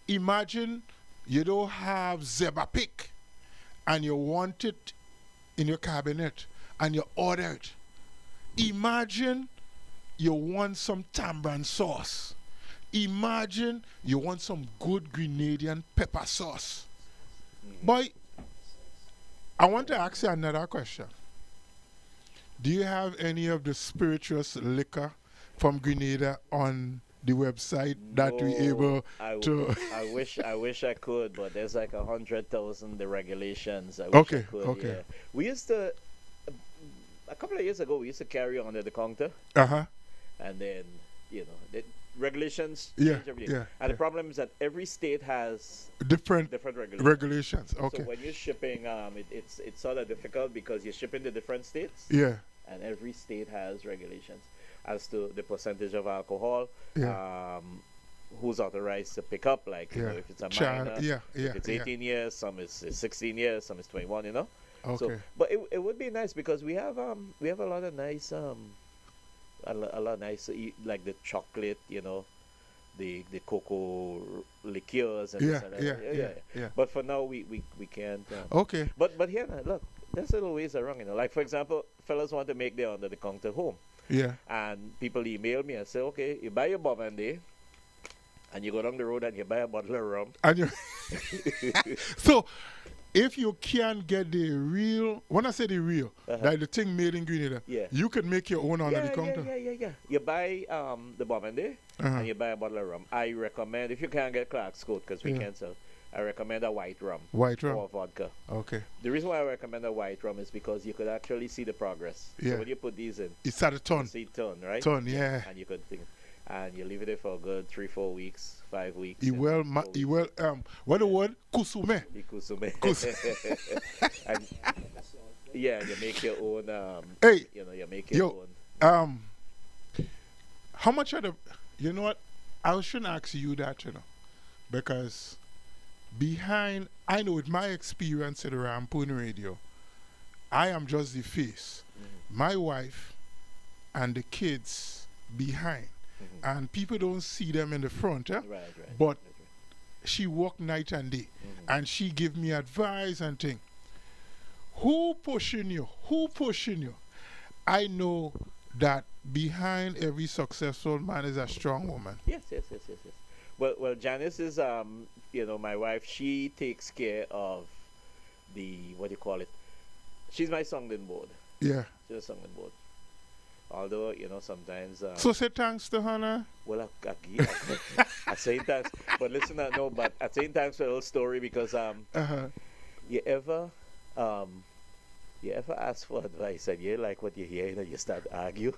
B: Imagine you don't have Zeba pick, and you want it in your cabinet, and you order it. Imagine you want some tamarind sauce. Imagine you want some good Grenadian pepper sauce. Boy, I want to ask you another question. Do you have any of the spirituous liquor from Grenada on the website that we able to?
E: I wish I could, but there's like 100,000 the regulations. I wish
B: Okay,
E: I could,
B: okay.
E: Yeah. We used to, a couple of years ago, we used to carry under the counter.
B: Uh-huh.
E: And then, regulations
B: Yeah,
E: change every day.
B: yeah,
E: And the
B: yeah.
E: problem is that every state has
B: Different
E: regulations.
B: regulations. Okay.
E: So when you're shipping, it's sort of difficult because you're shipping to different states,
B: Yeah.
E: and every state has regulations as to the percentage of alcohol,
B: Yeah.
E: who's authorized to pick up, like you
B: Yeah.
E: know, if it's a
B: Child,
E: minor,
B: yeah, yeah,
E: if it's
B: yeah.
E: 18 years, some is 16 years, some is 21, you know. So,
B: Okay.
E: but it would be nice because we have a lot of nice a lot of nice like the chocolate, you know, the cocoa liqueurs and
B: Yeah,
E: this and that.
B: yeah.
E: But for now we can't.
B: Okay.
E: But here now, look, there's little ways around, you know. Like for example, fellas want to make their under the counter home,
B: Yeah.
E: and people email me and say, okay, you buy your Bombay, and you go down the road and you buy a bottle of rum.
B: And you so, if you can't get the real, when I say the real, like the thing made in Grenada,
E: Yeah.
B: you can make your own under the counter.
E: Yeah. You buy the Bombay
B: Uh-huh.
E: and you buy a bottle of rum. I recommend, if you can't get Clark's Coat, because we
B: Yeah.
E: can't sell, I recommend a white rum
B: White rum.
E: or vodka.
B: Okay.
E: The reason why I recommend a white rum is because you could actually see the progress.
B: Yeah.
E: So when you put these in,
B: It's at a
E: you
B: ton.
E: see turn, right?
B: Ton, yeah.
E: And you could think, and you leave it there for a good 3-4 weeks, 5 weeks.
B: He
E: and
B: well,
E: 4
B: he
E: weeks.
B: well, what the word? Kusume.
E: Ikusume.
B: Kus-
E: And yeah, you make your own.
B: Hey,
E: you know, you make your
B: yo,
E: own.
B: how much are the, you know what? I shouldn't ask you that, you know, because behind, I know with my experience at the Rampoon radio, I am just the face. My wife and the kids behind. And people don't see them in the front, eh?
E: Right.
B: But she work night and day, and she give me advice and thing. Who pushing you? Who pushing you? I know that behind every successful man is a strong woman.
E: Yes. Well, Janice is you know, my wife. She takes care of the, what do you call it? She's my sounding board.
B: Yeah.
E: She's a sounding board. Although, you know, sometimes.
B: So say thanks to her now.
E: Well, I say thanks, but listen, no, but at the same time, it's a little story because you ever ask for advice and you like what you hear and you start argue.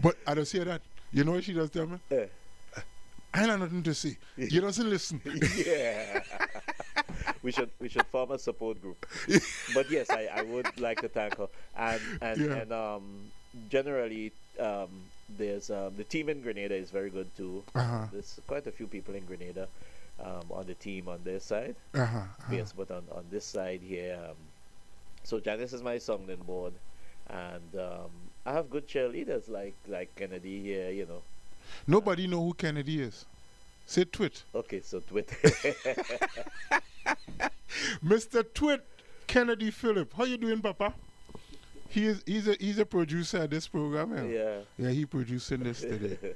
B: But I don't say that. You know what she does tell me?
E: Eh.
B: I ain't nothing to say. You doesn't listen.
E: Yeah. We should form a support group. But yes, I would like to thank her. And generally there's the team in Grenada is very good too. There's quite a few people in Grenada on the team on this side. Yes, but on this side here, so Janice is my sounding board, and I have good cheerleaders like Kennedy here, you know.
B: Nobody know who Kennedy is. Say Twit.
E: Okay, so Twitter.
B: Mr. Twit Kennedy Phillip. How you doing, Papa? He's a producer of this program. Yeah, he producing this today.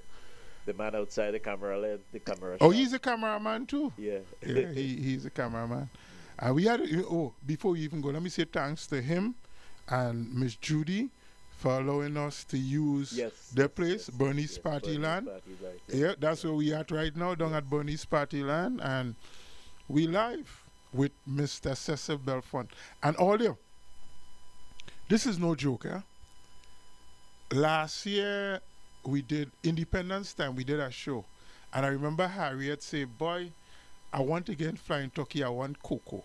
E: The man outside the camera led the camera.
B: Oh,
E: shot.
B: he's a cameraman too.
E: Yeah.
B: Yeah, he's a cameraman. We had before we even go, let me say thanks to him and Miss Judy for allowing us to use their place, Bernie's Party Land. Yeah, that's where we at right now, down at Bernie's Party Land, and we live with Mr. Cecil Belfont. And audio, this is no joke, eh? Last year, we did Independence Time, we did a show. And I remember Harriet say, boy, I want to get flying turkey, I want cocoa.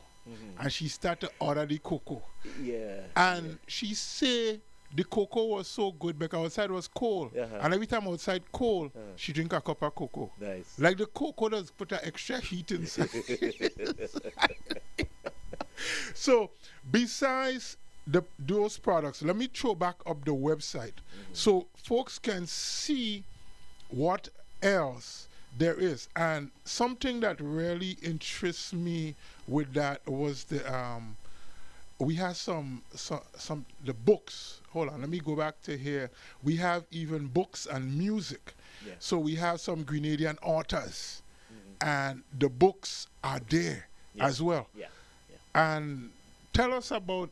B: And she started to order the cocoa.
E: Yeah.
B: And she say the cocoa was so good because outside was cold. And every time outside cold, she drink a cup of cocoa.
E: Nice.
B: Like the cocoa does put an extra heat inside. So besides those products, let me throw back up the website so folks can see what else there is. And something that really interests me with that was the we have some the books. Hold on, let me go back to here. We have even books and music. So we have some Grenadian authors, and the books are there as well. And tell us about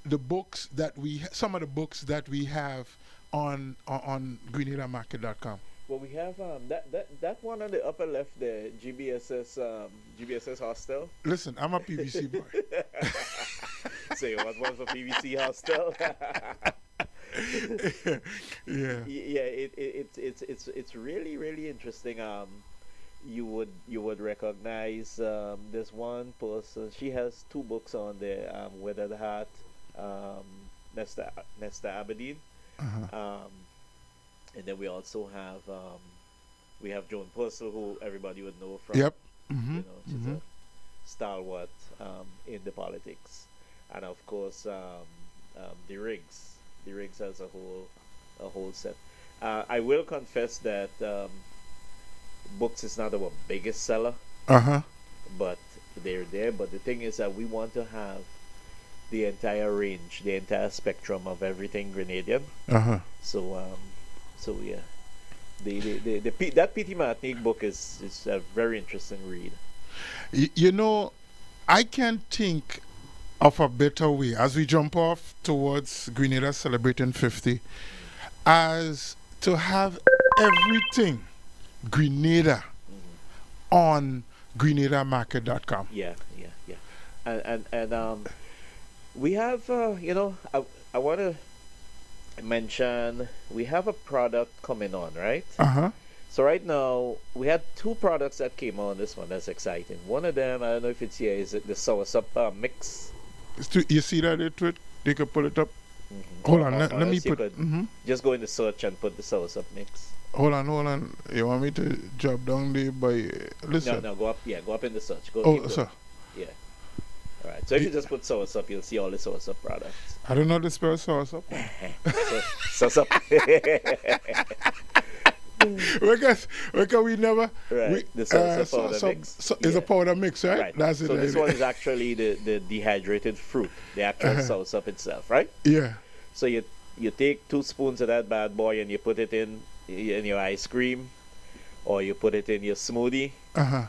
B: the books that some of the books that we have on GrenadaMarket.com.
E: Well, we have that one on the upper left there, GBSS Hostel.
B: Listen, I'm a PVC boy.
E: Say what was for PVC Hostel?
B: Yeah.
E: Yeah, it's really really interesting. You would recognize this one person. She has two books on there. Weathered Heart, um, Nesta Aberdeen, um, and then we also have Joan Purcell, who everybody would know from.
B: Yep.
E: She's a stalwart in the politics, and of course the Riggs. The Riggs has a whole set. I will confess that books is not our biggest seller, but they're there. But the thing is that we want to have the entire range, the entire spectrum of everything Grenadian. So yeah, that P.T. Martinique book is a very interesting read.
B: You know, I can't think of a better way as we jump off towards Grenada celebrating 50 as to have everything Grenada on grenadamarket.com.
E: Yeah. And we have I want to mention we have a product coming on, right? So right now we had two products that came on this one. That's exciting. One of them, I don't know if it's here, is it the soursop mix?
B: You see that it? They can pull it up. Hold on, let me put.
E: Just go in the search and put the soursop mix.
B: Hold on. You want me to drop down there by? Listen.
E: No, go up. Yeah, go up in the search. Go.
B: Oh, sir.
E: Yeah. All right. So if you just put soursop, you'll see all the soursop products.
B: I don't know the spell soursop.
E: Soursop.
B: because we never.
E: Right. The soursop powder mix.
B: Is a powder mix, right?
E: Right.
B: That's it.
E: So this one is actually the dehydrated fruit, the actual soursop itself, right?
B: Yeah.
E: So you take 2 spoons of that bad boy and you put it in your ice cream, or you put it in your smoothie,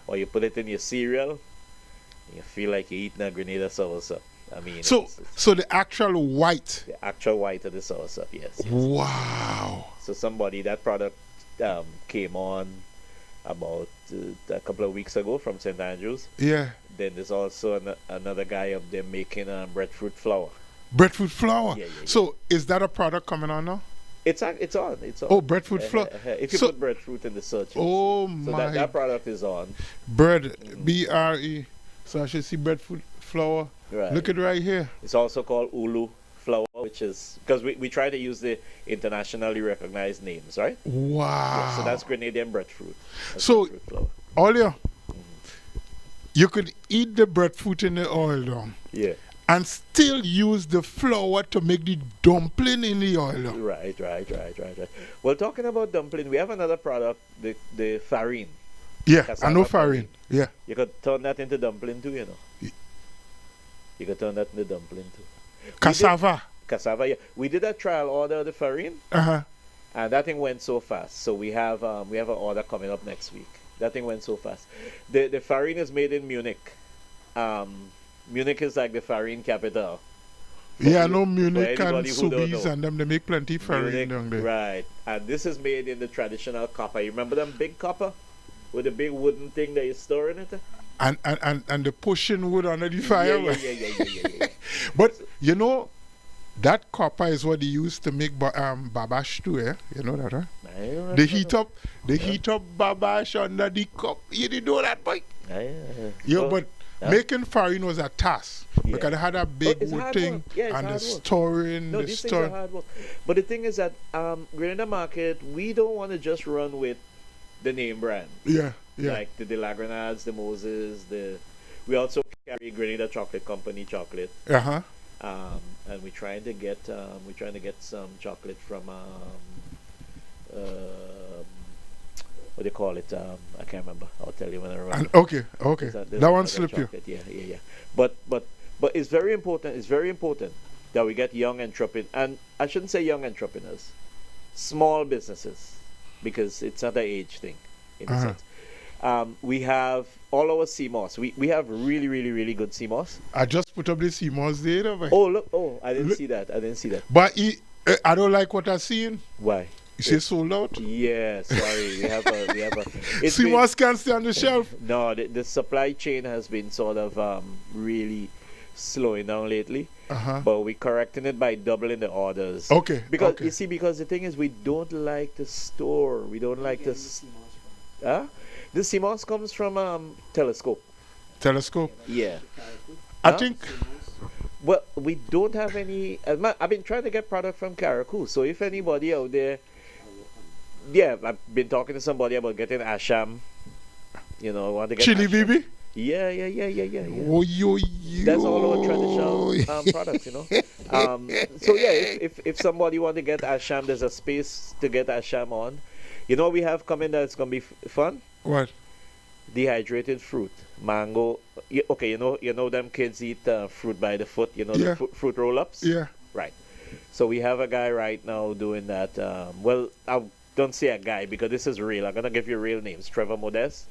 E: or you put it in your cereal. You feel like you're eating a Grenada soursop. I mean,
B: so the actual white.
E: The actual white of the soursop, yes.
B: Wow.
E: So that product came on about a couple of weeks ago from St. Andrews.
B: Yeah.
E: Then there's also another guy up there making breadfruit flour.
B: Breadfruit flour.
E: Yeah.
B: So is that a product coming on now?
E: It's on.
B: Oh, breadfruit flour.
E: If you put breadfruit in the search.
B: Oh
E: so
B: my.
E: that product is on.
B: Bread, BRE. So I should see breadfruit flour.
E: Right.
B: Look at right here.
E: It's also called Ulu flour, which is because we try to use the internationally recognized names, right?
B: Wow.
E: Yeah, so that's Grenadian breadfruit.
B: So,
E: breadfruit flour.
B: Olia, you could eat the breadfruit in the oil down.
E: Yeah.
B: And still use the flour to make the dumpling in the oil.
E: Right. Well, talking about dumpling, we have another product, the farine.
B: Yeah,
E: Cassava
B: I know farine. Yeah.
E: You could turn that into dumpling too, you know. You could turn that into dumpling too.
B: Cassava.
E: Cassava, yeah. We did a trial order of the farine, and that thing went so fast. So we have an order coming up next week. That thing went so fast. The farine is made in Munich. Munich is like the farine capital.
B: Yeah, I know Munich and Sobeys and them, they make plenty farine down there.
E: Right. And this is made in the traditional copper. You remember them big copper? With the big wooden thing that you store in it?
B: And the pushing wood under the fire.
E: Yeah.
B: But, you know, that copper is what they use to make babash too, eh? You know that, right? They heat up babash under the cup. You didn't know that, boy? Yeah, but making farine was a task because they had a big wood thing and the storing.
E: No, these things are hard work. But the thing is that Grenada Market, we don't want to just run with the name brand.
B: Yeah.
E: Like the De La Grenades, the Moses, we also carry Grenada Chocolate Company chocolate. And we're trying to get some chocolate from what do you call it? I can't remember. I'll tell you when I remember.
B: Okay. That one slipped you.
E: Yeah. But it's very important. It's very important that we get young entrepreneurs, and I shouldn't say young entrepreneurs, small businesses, because it's not an age thing in a sense. We have all our CMOS. We have really, really, really good CMOS.
B: I just put up the CMOS there.
E: Oh, look. Oh, I didn't see that.
B: But I don't like what I'm seeing.
E: Why?
B: You say sold out?
E: Yeah, sorry. We have a.
B: CMOS can't stay on the shelf.
E: No, the supply chain has been sort of really slowing down lately.
B: Uh-huh.
E: But we're correcting it by doubling the orders.
B: Okay.
E: Because
B: okay.
E: you see, because the thing is, we don't like to store. We don't like to. Huh? The CMOS comes from telescope.
B: Telescope.
E: Yeah.
B: I
E: Huh?
B: think.
E: Well, we don't have any. I've been trying to get product from Karakou. So if anybody out there, yeah, I've been talking to somebody about getting Asham. You know, want to get
B: Chili
E: Asham.
B: BB.
E: Yeah.
B: Oh, yo.
E: That's all our traditional products, you know. So yeah, if somebody want to get Asham, there's a space to get Asham on. You know what we have coming that's gonna be fun?
B: What?
E: Dehydrated fruit, mango. Okay, you know them kids eat fruit by the foot. You know
B: Yeah.
E: the fruit roll-ups.
B: Yeah.
E: Right. So we have a guy right now doing that. Well, I don't say a guy because this is real. I'm gonna give you real names. Trevor Modest,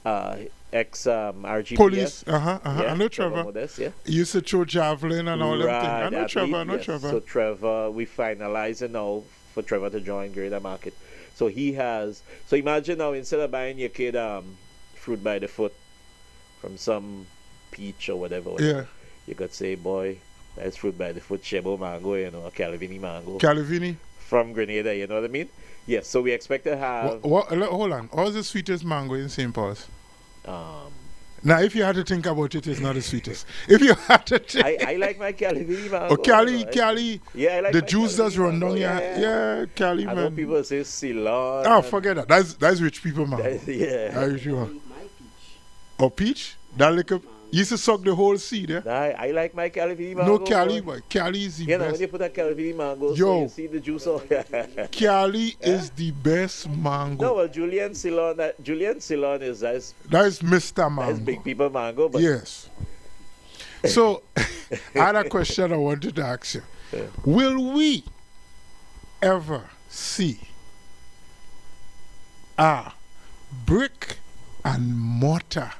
E: ex RGPS.
B: Police.
E: Yeah,
B: I know Trevor.
E: Modest, yeah.
B: He used to throw javelin and all them things. I know
E: athlete,
B: Trevor.
E: yes. So Trevor, we finalizing now for Trevor to join Greater Market. So he has. So imagine now, instead of buying your kid fruit by the foot from some peach or whatever,
B: Yeah.
E: you could say, boy, that's fruit by the foot, Shebo mango, you know, Calvini mango
B: Calavini.
E: from Grenada. You know what I mean? Yes. So we expect to have.
B: Hold on. What's the sweetest mango in St. Paul's?
E: Um,
B: Now, if you had to think about it, it's not the sweetest. If you had to think.
E: I like my Calvini mango.
B: Oh, Cali.
E: Yeah, I like
B: The
E: my
B: juice does
E: Calvini
B: run down.
E: mango,
B: Yeah, Cali,
E: I know
B: man.
E: people say Ceylon.
B: Oh,
E: and-
B: forget that. That's rich people, man.
E: Yeah.
B: Are you sure? Or peach? That liquor. You used to suck the whole seed, yeah?
E: I like my Calvini mango.
B: No Cali,
E: boy.
B: boy. Cali is the
E: You know, when
B: best.
E: you put a Calvini mango, so
B: Yo.
E: you see the juice of
B: Cali is the best mango.
E: No, well, Julian Ceylon is that's
B: That is Mr. Mango.
E: big people mango, but
B: Yes. So, I had a question I wanted to ask you.
E: Yeah.
B: Will we ever see a brick and mortar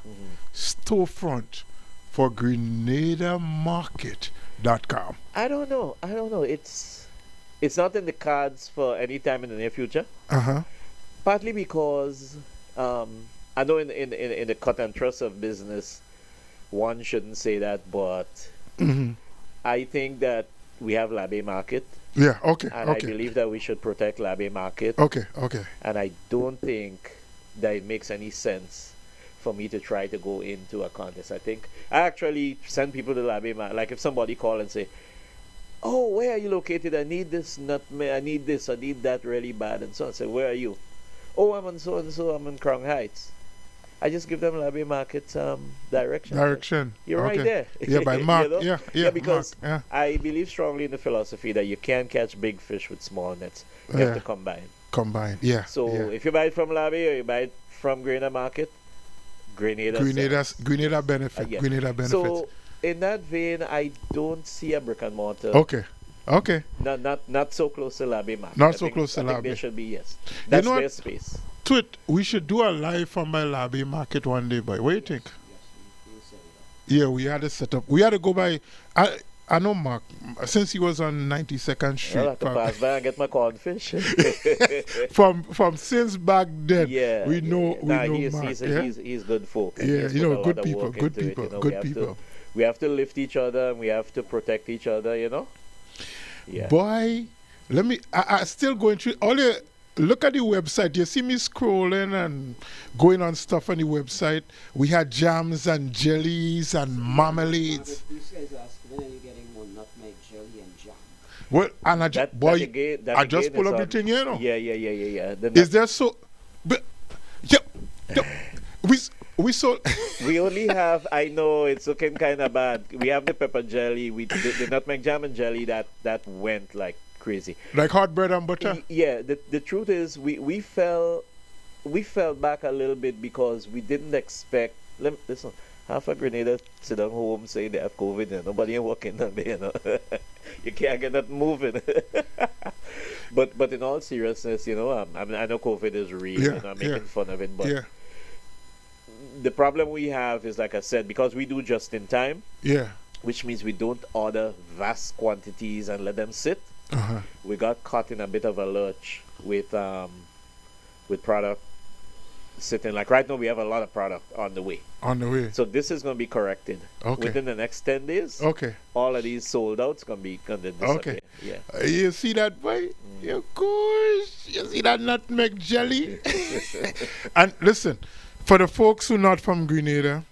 B: storefront for GrenadaMarket.com?
E: I don't know. It's not in the cards for any time in the near future.
B: Uh-huh.
E: Partly because I know in the cut and trust of business, one shouldn't say that, but
B: Mhm.
E: I think that we have Labbe Market,
B: Yeah, okay,
E: and I
B: okay.
E: believe that we should protect Labbe Market.
B: Okay, okay.
E: And I don't think that it makes any sense for me to try to go into a contest. I think I actually send people to Labbe Market. Like if somebody call and say, "Oh, where are you located? I need this nutmeg. I need this. I need that really bad." And so on. I say, "Where are you?" "Oh, I'm on so and so. I'm in Crown Heights." I just give them Labbe Market direction.
B: Direction.
E: You're right
B: okay.
E: there.
B: Yeah, by Mark.
E: You know?
B: Yeah,
E: because
B: Mark.
E: I believe strongly in the philosophy that you can't catch big fish with small nets. You
B: Yeah.
E: have to combine.
B: Combined. Yeah.
E: So
B: yeah.
E: if you buy it from Labbe or you buy it from Grenada Market, Grenada
B: Grenada benefit.
E: yeah.
B: Grenada benefits.
E: So in that vein, I don't see a brick and mortar.
B: Okay. Okay.
E: Not so close to Labbe Market.
B: Not
E: I
B: so
E: think-
B: close to
E: I think
B: Labbe.
E: there should be, yes. That's
B: know what?
E: their space.
B: Tweet, we should do a live from my Labbe Market one day, boy. What do you think? Yeah, we had to set up. We had to go by. I know Mark, since he was on 92nd Street.
E: I'll have to pass by and get my codfish.
B: from since back then,
E: Yeah.
B: we know
E: Nah,
B: Mark. Yeah?
E: he's good folk. and
B: Yeah,
E: he's
B: you
E: put
B: know,
E: a lot
B: good
E: of
B: people,
E: work
B: good
E: into it,
B: people,
E: you know.
B: good
E: We have
B: people.
E: we have to lift each other and we have to protect each other, you know. Yeah.
B: Boy, I still going through all the. Look at the website. You see me scrolling and going on stuff on the website. We had jams and jellies and marmalades.
F: These guys are asking when are you getting more nutmeg jelly and jam?
B: Well, and I
E: That
B: just
E: again
B: pull
E: is
B: up the
E: on-
B: thing, you know.
E: Yeah.
B: Is there so? But, yeah, we sold.
E: We only have, I know it's looking kind of bad. We have the pepper jelly, the nutmeg jam and jelly that went like crazy.
B: Like hot bread and butter.
E: Yeah, the truth is we fell back a little bit because we didn't expect. Listen, half of Grenada sit down home saying they have COVID and nobody ain't working down there, you know. You can't get that moving. but in all seriousness, you know, I know COVID is real,
B: Yeah,
E: and I'm making fun of it, but
B: Yeah,
E: the problem we have is, like I said, because we do just in time,
B: yeah.
E: which means we don't order vast quantities and let them sit. We got caught in a bit of a lurch with product. sitting. Like right now, we have a lot of product on the way.
B: On the way.
E: So this is going to be corrected within the next 10 days.
B: Okay.
E: All of these sold out. It's going to disappear.
B: Okay.
E: Yeah.
B: You see that, boy? Of course. You see that nutmeg jelly? And listen, for the folks who not from Grenada,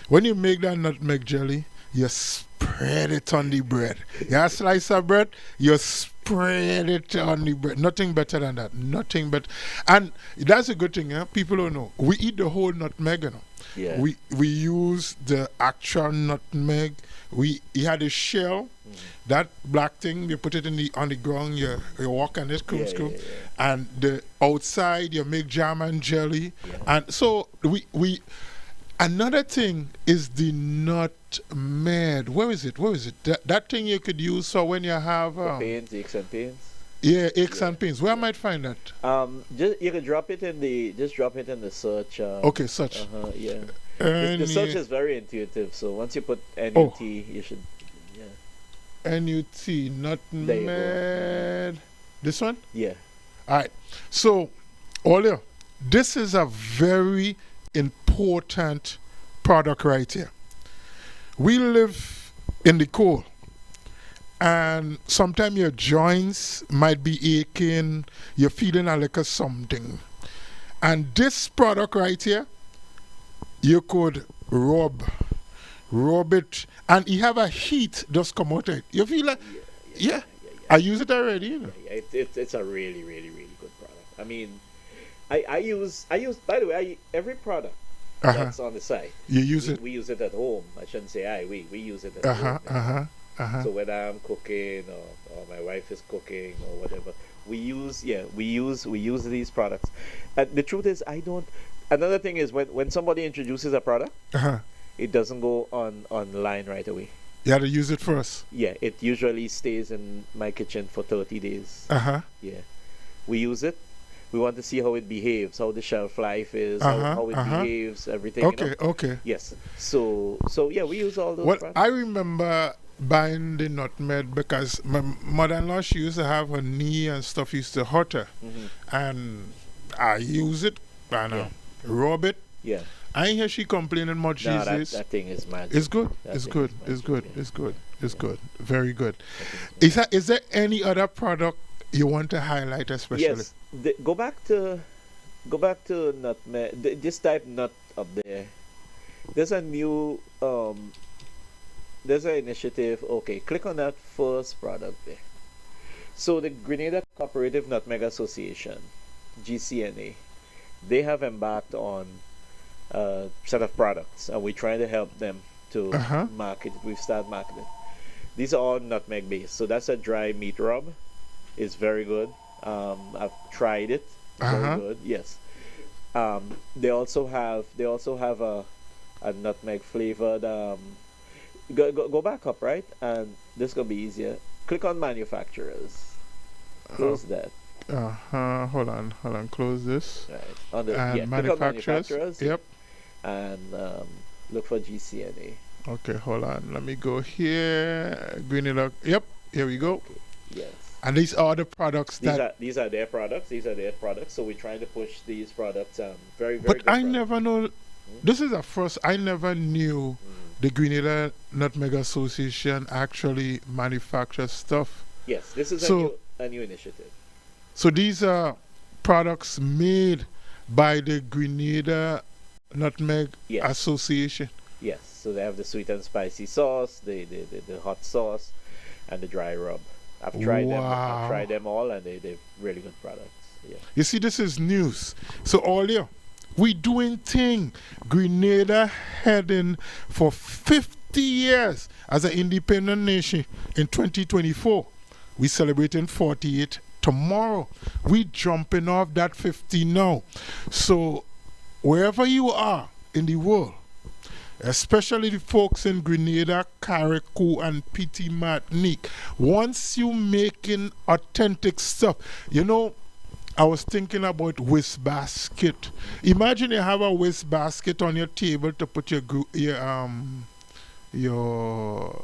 B: when you make that nutmeg jelly, you spread it on the bread. You have a slice of bread, you spread it on the bread. Nothing better than that. Nothing but. And that's a good thing, eh? People don't know. We eat the whole nutmeg, you know.
E: Yeah.
B: We use the actual nutmeg. You had a shell, that black thing, you put it on the ground, you walk on it, and the outside you make jam and jelly. And so we another thing is the nutmeg. Where is it? That thing you could use so when you have
E: aches and pains.
B: Yeah, aches and pains. Where I might find that?
E: You can drop it in the search.
B: Okay, search.
E: Yeah. The search is very intuitive. So once you put NUT, you should. Yeah.
B: NUT nutmeg. This one?
E: Yeah.
B: All right. So, Olio, this is a very important product right here. We live in the cold. And sometimes your joints might be aching, you're feeling a little something. And this product right here, you could rub it, and you have a heat just come out of it. You feel like, yeah. I use it already. You know?
E: It's a really, really, really good product. I mean, I use, by the way, every product that's on the site.
B: You use it?
E: We use it at home. I shouldn't say we use it at home. So whether I'm cooking or my wife is cooking or whatever, we use these products. And the truth is, another thing is when somebody introduces a product, it doesn't go online right away.
B: You have to use it first.
E: Yeah, it usually stays in my kitchen for 30 days. Yeah, we use it. We want to see how it behaves, how the shelf life is, how it behaves, everything.
B: Okay.
E: Yes. So yeah, we use all those.
B: Well,
E: products.
B: I remember buying the nutmeg because my mother-in-law, she used to have her knee and stuff used to hurt her, and I use it and rub it. Yeah. I ain't hear she complaining much these days.
E: That thing is magic.
B: It's good. It's good. It's good. Very good. Is there any other product you want to highlight especially?
E: Yes. Go back to nutmeg. Just type nut up there. There's a new there's an initiative. Okay, click on that first product there. So the Grenada Cooperative Nutmeg Association, GCNA, they have embarked on a set of products, and we're trying to help them to market it. We've started marketing. These are all nutmeg based. So that's a dry meat rub. It's very good. I've tried it. Very good. Yes. They also have a nutmeg flavored. Go back up, right? And this is gonna be easier. Click on manufacturers. Close that.
B: Hold on. Close this.
E: Right. Click on manufacturers.
B: Yep.
E: And look for GCNA.
B: Okay, hold on. Let me go here. Grenada. Yep. Here we go.
E: Okay. Yes.
B: And these are the products
E: these are their products. So we're trying to push these products. Very, very.
B: But
E: good
B: I
E: products.
B: never know. This is a first. I never knew the Grenada Nutmeg Association actually manufactures stuff.
E: Yes, this is a new initiative.
B: So these are products made by the Grenada Nutmeg Association.
E: Yes, so they have the sweet and spicy sauce, the hot sauce, and the dry rub. I've tried them. I've tried them all, and they're really good products. Yeah.
B: You see, this is news. So all year, we doing thing. Grenada heading for 50 years as an independent nation in 2024. We celebrating 48 tomorrow. We jumping off that 50 now. So wherever you are in the world, especially the folks in Grenada, Carriacou, and Petit Martinique, once you making authentic stuff, you know, I was thinking about waste basket. Imagine you have a waste basket on your table to put your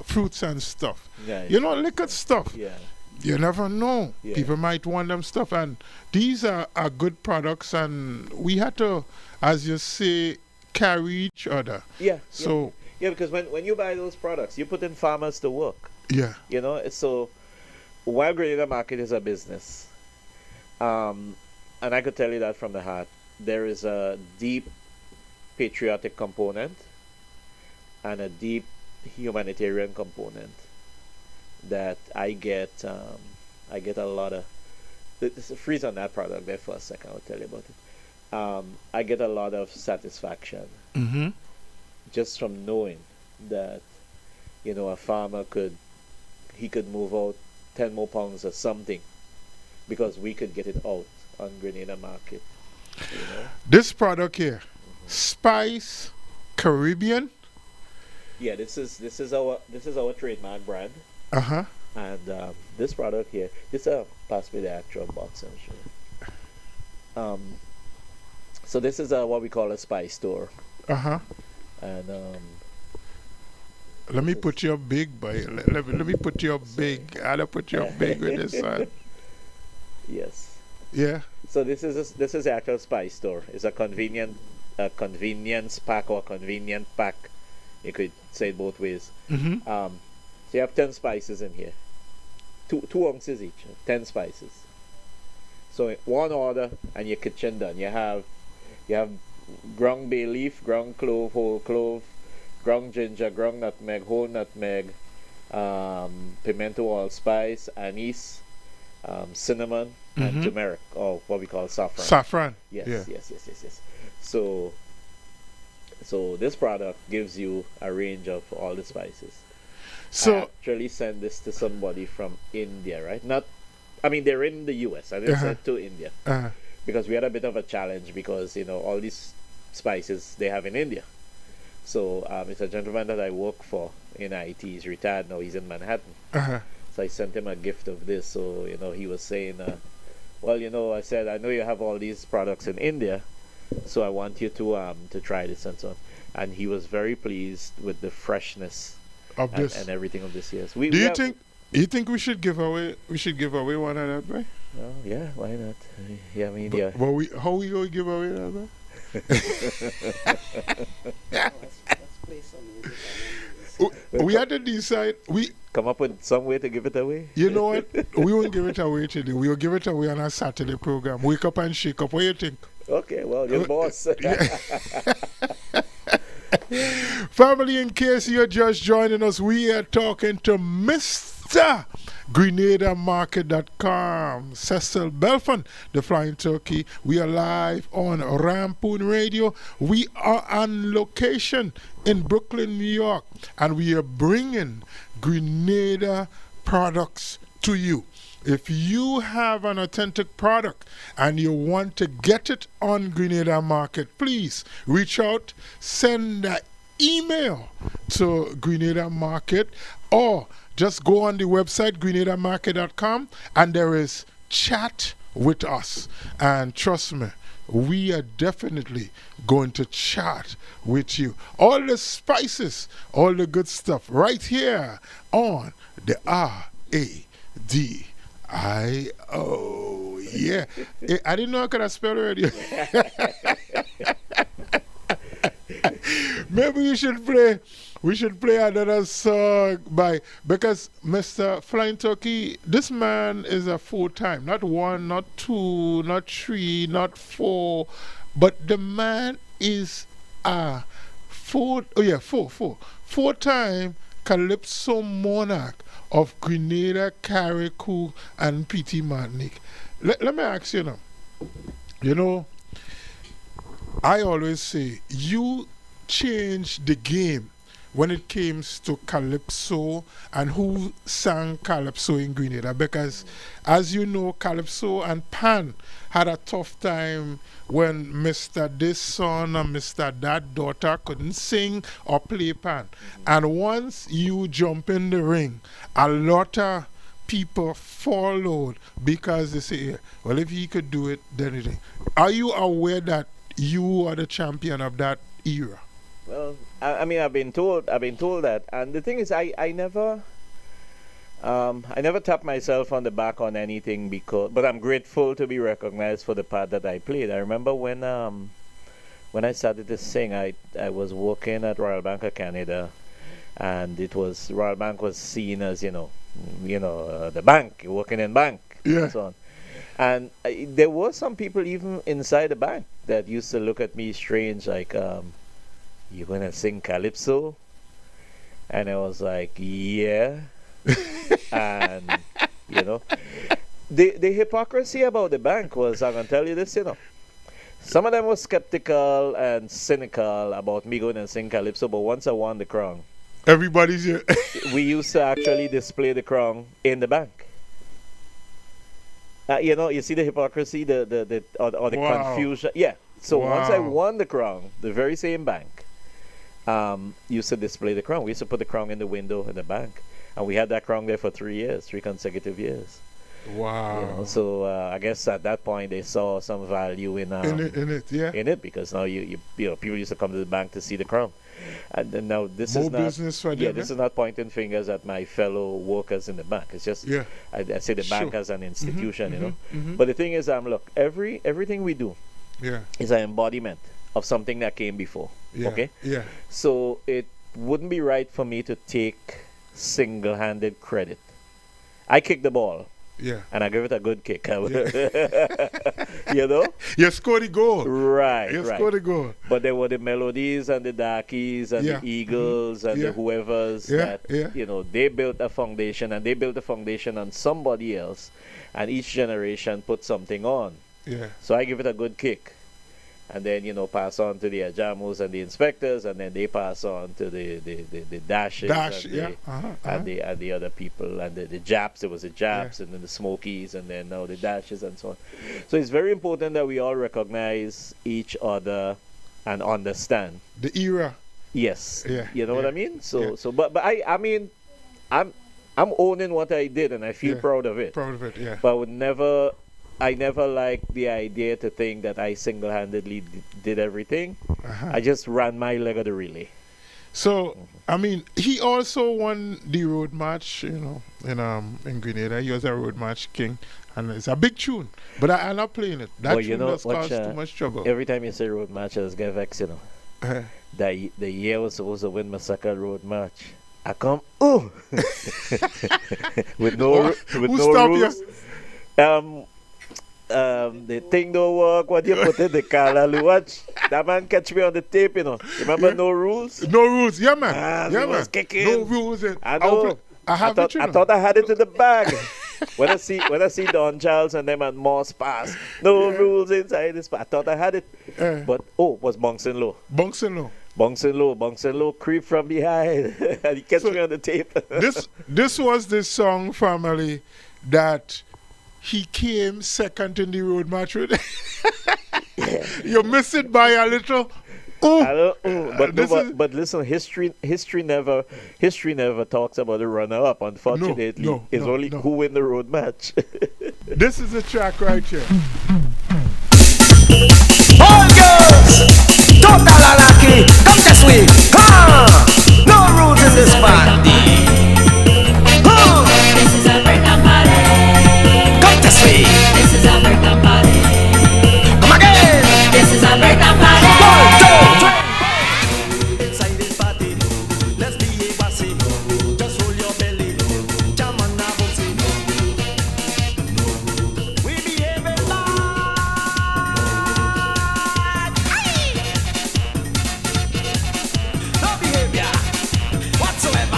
B: fruits and stuff.
E: Yeah,
B: you know, liquid stuff.
E: Yeah.
B: You never know.
E: Yeah.
B: People might want them stuff. And these are good products. And we had to, as you say, carry each other.
E: Yeah.
B: So,
E: Yeah, because when you buy those products, you put in farmers to work.
B: yeah.
E: You know, so while Grenada Market is a business, and I could tell you that from the heart, there is a deep patriotic component and a deep humanitarian component that I get a lot of. There's a freeze on that product there for a second. I'll tell you about it. I get a lot of satisfaction
B: Mm-hmm.
E: just from knowing that, you know, a farmer could move out 10 more pounds or something because we could get it out on Grenada Market. You know?
B: This product here, Spice Caribbean.
E: Yeah, this is our trademark brand.
B: Uh-huh.
E: And this product here, pass me the actual box, I'm sure. So this is what we call a spice store.
B: Uh-huh.
E: And
B: Let me put you up big, boy. Let me put you up big. I'll put you up big with this one.
E: yes.
B: Yeah.
E: So this is the actual spice store. It's a convenience pack or convenient pack. You could say it both ways.
B: Mm-hmm.
E: So you have 10 spices in here. 2 ounces each, 10 spices. So one order and your kitchen done. You have ground bay leaf, ground clove, whole clove, ground ginger, ground nutmeg, whole nutmeg, pimento allspice, anise, cinnamon, and turmeric, or what we call saffron.
B: Saffron.
E: Yes,
B: Yeah.
E: yes. So this product gives you a range of all the spices. I
B: So,
E: actually sent this to somebody from India, right? They're in the US. I didn't send to India because we had a bit of a challenge because, you know, all these spices they have in India. So it's a gentleman that I work for in IT. He's retired now. He's in Manhattan. So I sent him a gift of this. So, you know, he was saying, well, you know, I said, I know you have all these products in India, so I want you to try this and so on. And he was very pleased with the freshness
B: of this.
E: and everything of this. Yes.
B: Do you think we should give away one of that, right?
E: Oh, yeah, why not? Yeah, I mean,
B: But how we going to give away that, right?
F: Let's play some music.
B: We had to decide. We,
E: come up with some way to give it away.
B: you know what? We won't give it away today. We'll give it away on our Saturday program. Wake up and shake up. What do you think?
E: Okay, well, you're boss.
B: Family, in case you're just joining us, we are talking to Mr. GrenadaMarket.com, Cecil Belfon, the Flying Turkey. We are live on Rampoon Radio. We are on location in Brooklyn, New York, and we are bringing Grenada products to you. If you have an authentic product and you want to get it on Grenada Market, please reach out, send an email to Grenada Market, or just go on the website grenadamarket.com and there is chat with us. And trust me, we are definitely going to chat with you. All the spices, all the good stuff right here on the RADIO. Yeah. I didn't know I could have spelled already. Maybe we should play another song because Mr. Flying Turkey, this man is a full-time, not 1, not 2, not 3, not 4, but the man is a four-time Calypso monarch of Grenada, Carriacou, and Petit Martinique. Let me ask you now. You know, I always say you change the game when it comes to Calypso and who sang Calypso in Grenada, because as you know, Calypso and Pan had a tough time when Mr. This son or Mr. That daughter couldn't sing or play Pan. And once you jump in the ring, a lot of people followed because they say, well, if he could do it, then it. Are you aware that you are the champion of that era?
E: Well, I mean, I've been told that, and the thing is, I never I never tapped myself on the back on anything but I'm grateful to be recognized for the part that I played. I remember when I started to sing, I was working at Royal Bank of Canada, and Royal Bank was seen as the bank, you're working in bank, and so on. And there were some people even inside the bank that used to look at me strange, like, "You gonna sing Calypso?" And I was like, "Yeah." And the hypocrisy about the bank was, I'm gonna tell you this, some of them were skeptical and cynical about me going and sing Calypso, but once I won the crown,
B: everybody's here.
E: we used to actually display the crown in the bank. You see the hypocrisy, the confusion. Yeah. So once I won the crown, the very same bank used to display the crown. We used to put the crown in the window in the bank, and we had that crown there for 3 consecutive years.
B: Wow.
E: So I guess at that point they saw some value in it, because now people used to come to the bank to see the crown. And then now this
B: More
E: is not
B: business for them,
E: this is not pointing fingers at my fellow workers in the bank. It's just I say the bank as an institution, But the thing is, look, everything we do is an embodiment of something that came before. Okay?
B: Yeah.
E: So it wouldn't be right for me to take single-handed credit. I kicked the ball.
B: Yeah.
E: And I give it a good kick. You
B: scored the goal.
E: Right.
B: You scored the goal.
E: But there were the Melodies and the Darkies and the Eagles and the whoever's that they built a foundation, and they built a foundation on somebody else, and each generation put something on.
B: Yeah.
E: So I give it a good kick. And then, pass on to the Ajamos and the inspectors, and then they pass on to the Dashes and the other people, and the Japs. There was the Japs, and then the Smokies, and then now the Dashes, and so on. So it's very important that we all recognize each other and understand
B: the era.
E: Yes. You know what I mean? But I mean, I'm owning what I did, and I feel proud of it.
B: Proud of it, yeah.
E: But I never liked the idea to think that I single-handedly did everything. I just ran my leg of the relay.
B: So, I mean, he also won the road match, in Grenada. He was a road match king, and it's a big tune. But I'm not playing it. That tune does cause too much trouble.
E: Every time you say road match, I just get vexed, The year was supposed to win my second road match. I come, with no rules. The thing don't work. What you put in the car, watch. That man catch me on the tape, Remember no rules?
B: No rules, yeah, man.
E: Was kicking.
B: No rules.
E: I know. I thought I had it in the bag. when I see Don Charles and them at Moss Pass, no rules inside this. I thought I had it, but was bouncing low. Bouncing low, creep from behind, and he catch me on the tape.
B: This was the song, family, that he came second in the road match with. You miss it by a little.
E: But listen, history never talks about the runner-up. Unfortunately, it's only who win the road match.
B: This is the track right here.
G: All girls, total anarchy, come this way. No rules in this party.
H: This is a birthday party.
G: Come this way.
H: This is a birthday party.
G: Come again.
H: This is a birthday party.
G: 1, 2, 3.
D: Inside this party, let's be a bossy. Just roll your belly, jam on a bossy. We behave it like no behavior whatsoever.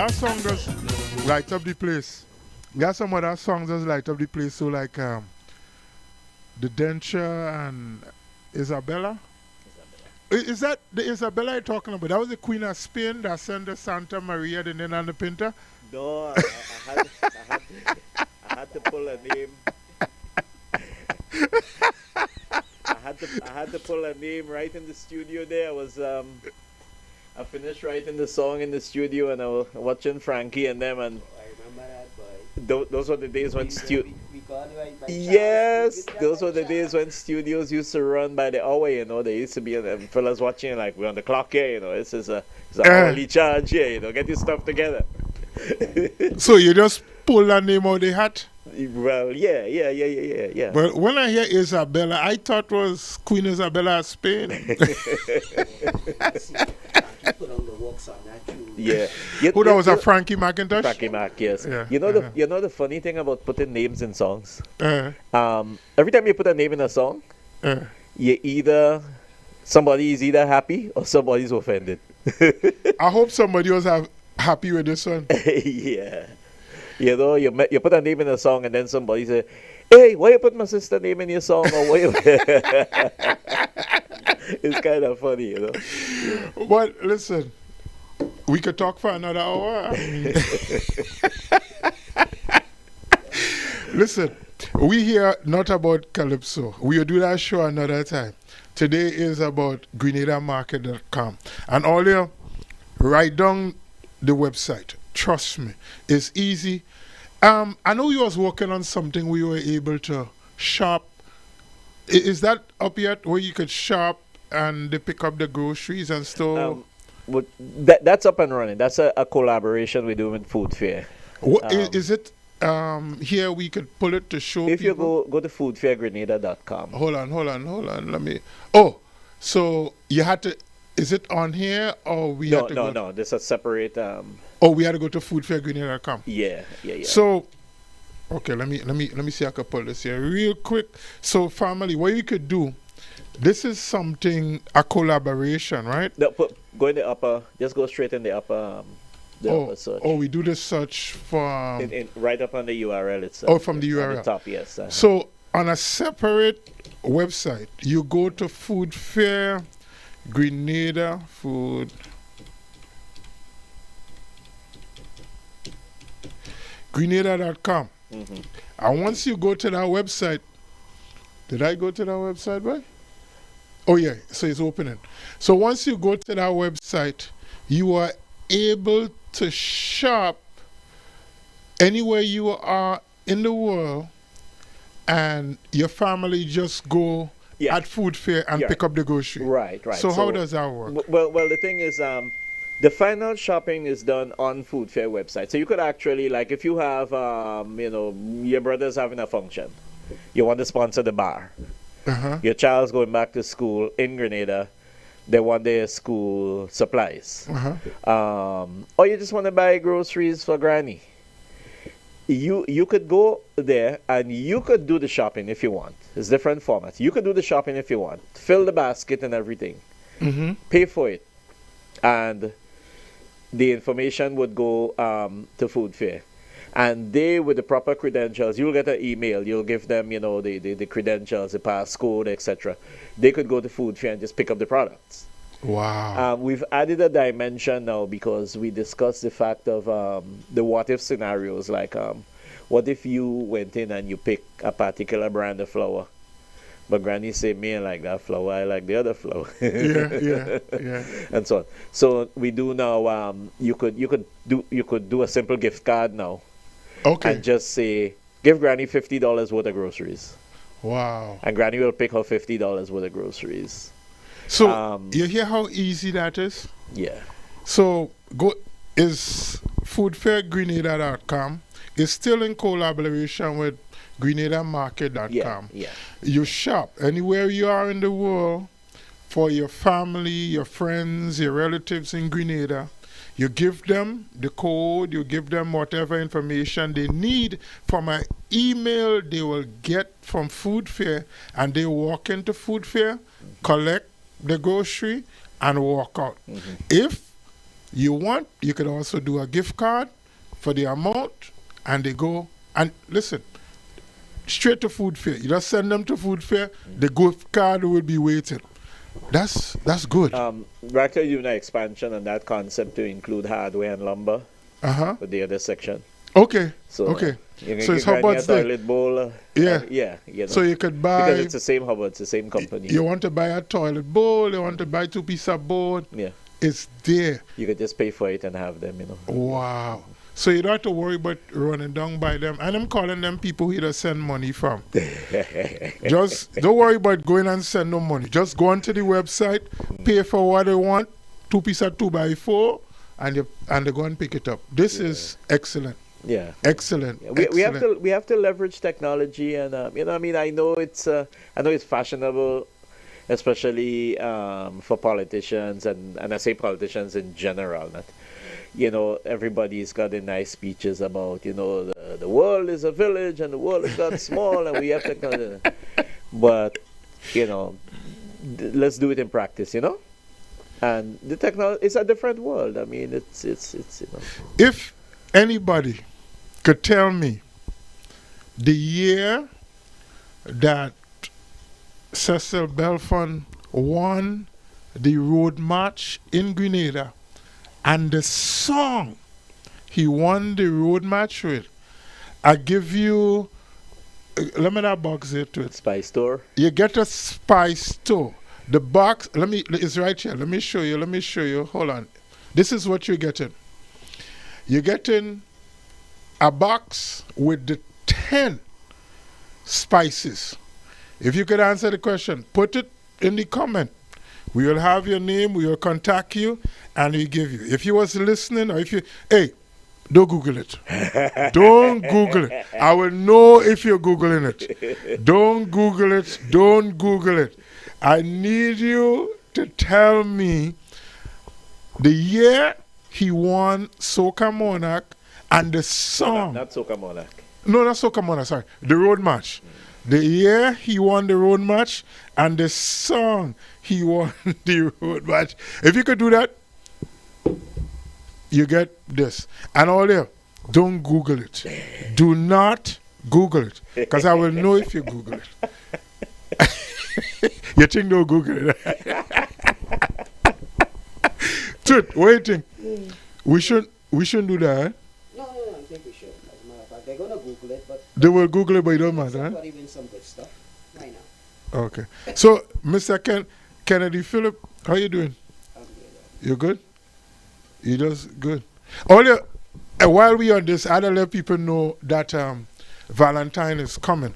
B: that song just light up the place. Got some other songs just light up the place. So like the Denture and Isabella. Is that the Isabella you're talking about? That was the Queen of Spain that sent the Santa Maria and then on the Pinta?
E: No, I had to pull a name. I had to pull a name right in the studio there. I finished writing the song in the studio and I was watching Frankie and them, and
F: I remember that, boy.
E: those were the days when
F: We called you right by
E: yes,
F: chance.
E: those were the days when studios used to run by the hour. You know, there used to be fellas watching like, we're on the clock here. You know, it's an hourly charge here. You know, get your stuff together.
B: So you just pull that name out of the hat?
E: Well, yeah.
B: But when I hear Isabella, I thought was Queen Isabella of Spain.
F: You put on the works on that tune.
E: Yeah.
B: Who that was a Frankie McIntosh?
E: Frankie Mac, yes.
B: Yeah,
E: You know the funny thing about putting names in songs.
B: Uh,
E: Every time you put a name in a song, somebody is either happy or somebody's offended.
B: I hope somebody was happy with this one.
E: Yeah. You know, you put a name in a song and then somebody say, "Hey, why you put my sister name in your song?" Or why you... It's kind of funny, you know.
B: But listen, we could talk for another hour. I mean, listen, we here not about Calypso. We'll do that show another time. Today is about GrenadaMarket.com. And all you write down the website. Trust me, it's easy. I know you was working on something where you were able to shop. Is that up yet where you could shop and they pick up the groceries and stuff?
E: That's up and running. That's a collaboration we do with Food Fair.
B: Is it here we could pull it to show
E: if
B: people?
E: you go to foodfairgrenada.com.
B: Hold on. Let me. Oh, so you had to. Is it on here or we had to go?
E: No. There's a separate.
B: Oh, we had to go to foodfairgrenada.com.
E: Yeah.
B: So, okay, let me see if I can pull this here real quick. So, family, what you could do. This is something a collaboration, right?
E: No, go in the upper. Just go straight in the upper. Upper search.
B: Oh, we do the search for.
E: Right up on the URL itself.
B: Oh, from the URL.
E: On the top, yes.
B: So on a separate website, you go to Food Fair Grenada Food. Grenada.com. And once you go to that website, did I go to that website, boy? Oh, yeah, so it's opening. So once you go to that website, you are able to shop anywhere you are in the world, and your family just go at Food Fair and pick up the grocery.
E: Right.
B: So how does that work?
E: Well, the thing is, the final shopping is done on Food Fair website. So you could actually, like, if you have, your brother's having a function, you want to sponsor the bar. Your child's going back to school in Grenada, they want their school supplies. Or you just want to buy groceries for granny. You could go there and you could do the shopping if you want. It's different formats. You could do the shopping if you want. Fill the basket and everything. Pay for it. And the information would go to Food Fair. And they, with the proper credentials, you'll get an email. You'll give them, the credentials, the passcode, etc. They could go to Food Fair and just pick up the products.
B: Wow.
E: We've added a dimension now because we discussed the fact of the what-if scenarios. Like, what if you went in and you pick a particular brand of flour? But Granny said, "Me, I like that flour. I like the other flour."
B: yeah.
E: And so on. So we do now. You could do a simple gift card now.
B: Okay.
E: And just say, give Granny $50 worth of groceries.
B: Wow.
E: And Granny will pick her $50 worth of groceries.
B: So you hear how easy that is?
E: Yeah.
B: So is foodfairgrenada.com is still in collaboration with GrenadaMarket.com.
E: Yeah.
B: You shop anywhere you are in the world for your family, your friends, your relatives in Grenada. You give them the code, you give them whatever information they need from an email they will get from Food Fair, and they walk into Food Fair, collect the grocery, and walk out. If you could also do a gift card for the amount, and they go and listen straight to food fair. You just send them to food fair. The gift card will be waiting. That's good.
E: Right, you're doing an expansion on that concept to include hardware and lumber with the other section.
B: Okay.
E: So,
B: okay.
E: So
B: it's Hubbard's Day.
E: toilet bowl.
B: Yeah.
E: Yeah. You know,
B: so you could buy.
E: Because it's the same Hubbard, it's the same company.
B: You want to buy a toilet bowl, you want to buy 2-piece of board.
E: Yeah.
B: It's there.
E: You could just pay for it and have them, you know.
B: Wow. So you don't have to worry about running down by them. And I'm calling them people who either send money from. Just don't worry about going and send no money. Just go onto the website, pay for what they want, 2-piece of 2x4, and they go and pick it up. This is excellent.
E: Yeah.
B: Excellent.
E: Yeah, we
B: excellent.
E: have to leverage technology, and you know, I mean, I know it's fashionable, especially for politicians, and I say politicians in general. Not, you know, everybody's got the nice speeches about, you know, the world is a village and the world is not small and we have to, but you know, let's do it in practice, you know. And the technology, it's a different world. I mean, it's you know.
B: If anybody could tell me the year that Cecil Belfon won the road march in Grenada and the song he won the road march with, I give you, let me not box it to it.
E: Spice store.
B: You get a spice store. The box, it's right here. Let me show you. Hold on. This is what you're getting. You're getting a box with the 10 spices. If you could answer the question, put it in the comment. We will have your name, we will contact you, and we give you. If you was listening, or if you, hey, don't Google it. Don't Google it. I will know if you're Googling it. Don't Google it. Don't Google it. I need you to tell me the year he won Soca Monarch and the song.
E: Not Soca Monarch.
B: No, not Soca Monarch, sorry. The road march. The year he won the road march and the song he won the road march. If you could do that, you get this. And all there, don't Google it. Do not Google it. Because I will know if you Google it. You think don't Google it. Truth, waiting. We shouldn't do that, eh?
F: No, I think we should. As a matter of fact, they're going to Google it, but...
B: They will Google it, but it don't matter, huh?
F: Somebody win some good stuff. Why not?
B: Okay. So, Mr. Kennedy Phillip, how you doing?
F: I'm good.
B: You good? You just good. Only, while we on this, I'd let people know that Valentine is coming.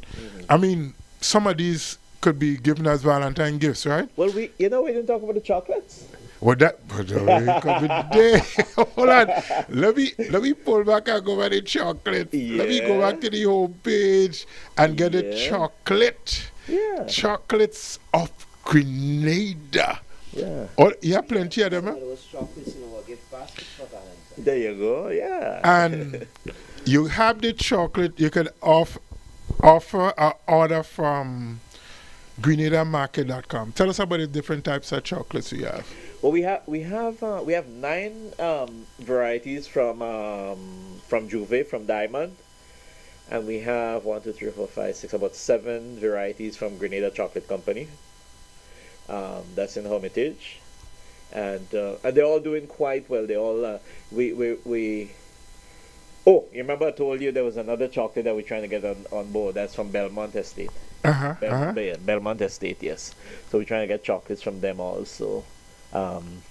B: I mean, some of these could be given as Valentine gifts, right?
E: Well, we didn't talk about the chocolates.
B: Well, that could be there. Hold on. Let me pull back and go back to the chocolate.
E: Yeah.
B: Let me go back to the home page and get the chocolate.
E: Yeah.
B: Chocolates of Grenada.
E: Yeah.
B: Oh, you have plenty of them,
F: Some
B: huh?
F: of those chocolates in our gift basket for Valentine.
E: There you go. Yeah.
B: And you have the chocolate. You can offer an order from GrenadaMarket.com. Tell us about the different types of chocolates you have.
E: Well, we have 9 varieties from Juve, from Diamond, and we have 1, 2, 3, 4, 5, 6, about 7 varieties from Grenada Chocolate Company. That's in Hermitage, and they're all doing quite well. They all we. Oh, you remember I told you there was another chocolate that we're trying to get on board. That's from Belmont Estate. Belmont Estate, yes. So we're trying to get chocolates from them also.
B: I'm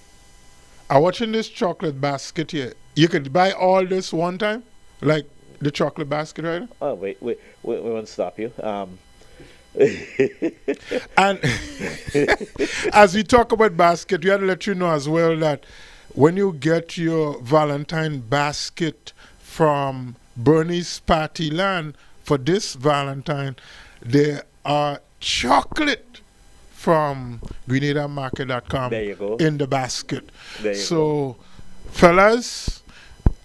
B: watching this chocolate basket here. You could buy all this one time? Like the chocolate basket, right?
E: Oh, wait, we won't stop you.
B: And as we talk about basket, we had to let you know as well that when you get your Valentine basket from Bernie's Party Land for this Valentine, there are chocolate from GrenadaMarket.com
E: There you go.
B: in the basket.
E: There you
B: so, fellas,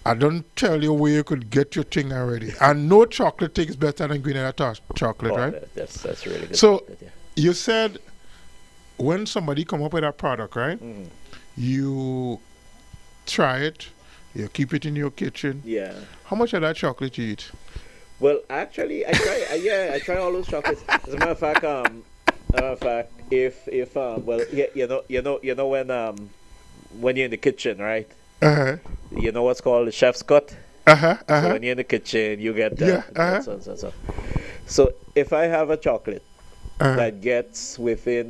B: I don't tell you where you could get your thing already. And no chocolate tastes better than Grenada chocolate, right?
E: That's really good.
B: So,
E: chocolate, yeah.
B: You said when somebody come up with a product, right?
E: Mm-hmm.
B: You try it. You keep it in your kitchen.
E: Yeah.
B: How much of that chocolate you eat?
E: Well, actually, I try. I try all those chocolates. As a matter of fact, if well, yeah, you know when you're in the kitchen, right?
B: Uh-huh.
E: You know what's called the chef's cut.
B: Uh-huh.
E: So
B: Uh-huh.
E: when you're in the kitchen, you get
B: Yeah,
E: So if I have a chocolate
B: Uh-huh.
E: that gets within,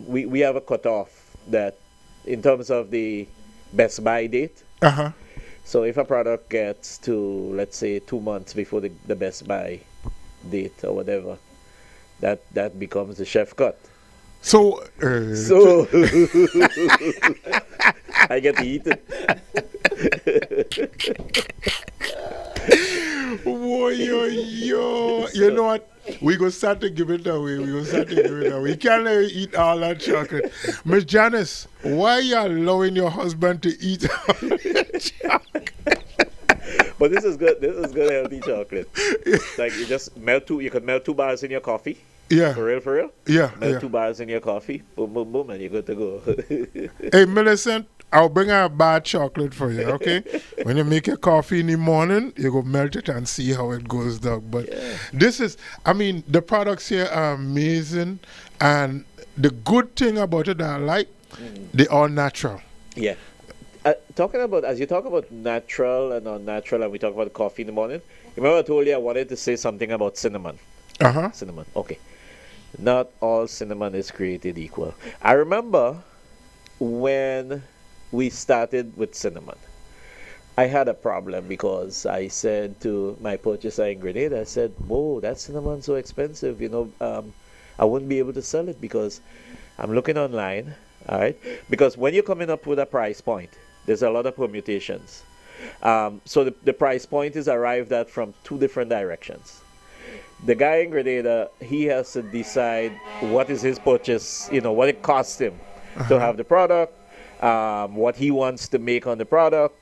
E: we have a cutoff that in terms of the best buy date.
B: Uh-huh.
E: So if a product gets to, let's say, 2 months before the best buy date or whatever, that becomes the chef cut.
B: So,
E: So I get to eat it.
B: boy, yo. You know what? We go start to give it away. We can't let you eat all that chocolate. Miss Janice, why you allowing your husband to eat all that chocolate?
E: But this is good. This is good healthy chocolate. Like you could melt 2 bars in your coffee.
B: Yeah.
E: For real?
B: Yeah.
E: Melt
B: Yeah.
E: 2 bars in your coffee. Boom, boom, boom, and you're good to go.
B: Hey, Millicent, I'll bring a bad chocolate for you, okay? When you make your coffee in the morning, you go melt it and see how it goes down. But this is, I mean, the products here are amazing. And the good thing about it that I like, they are natural.
E: Yeah. As you talk about natural and unnatural, and we talk about coffee in the morning, remember I told you I wanted to say something about cinnamon.
B: Uh-huh.
E: Cinnamon. Okay. Not all cinnamon is created equal. I remember when we started with cinnamon, I had a problem because I said to my purchaser in Grenada, I said, whoa, that cinnamon's so expensive, I wouldn't be able to sell it because I'm looking online, all right? Because when you're coming up with a price point, there's a lot of permutations. So the price point is arrived at from 2 different directions. The guy in Grenada, he has to decide what is his purchase, what it costs him to have the product, what he wants to make on the product.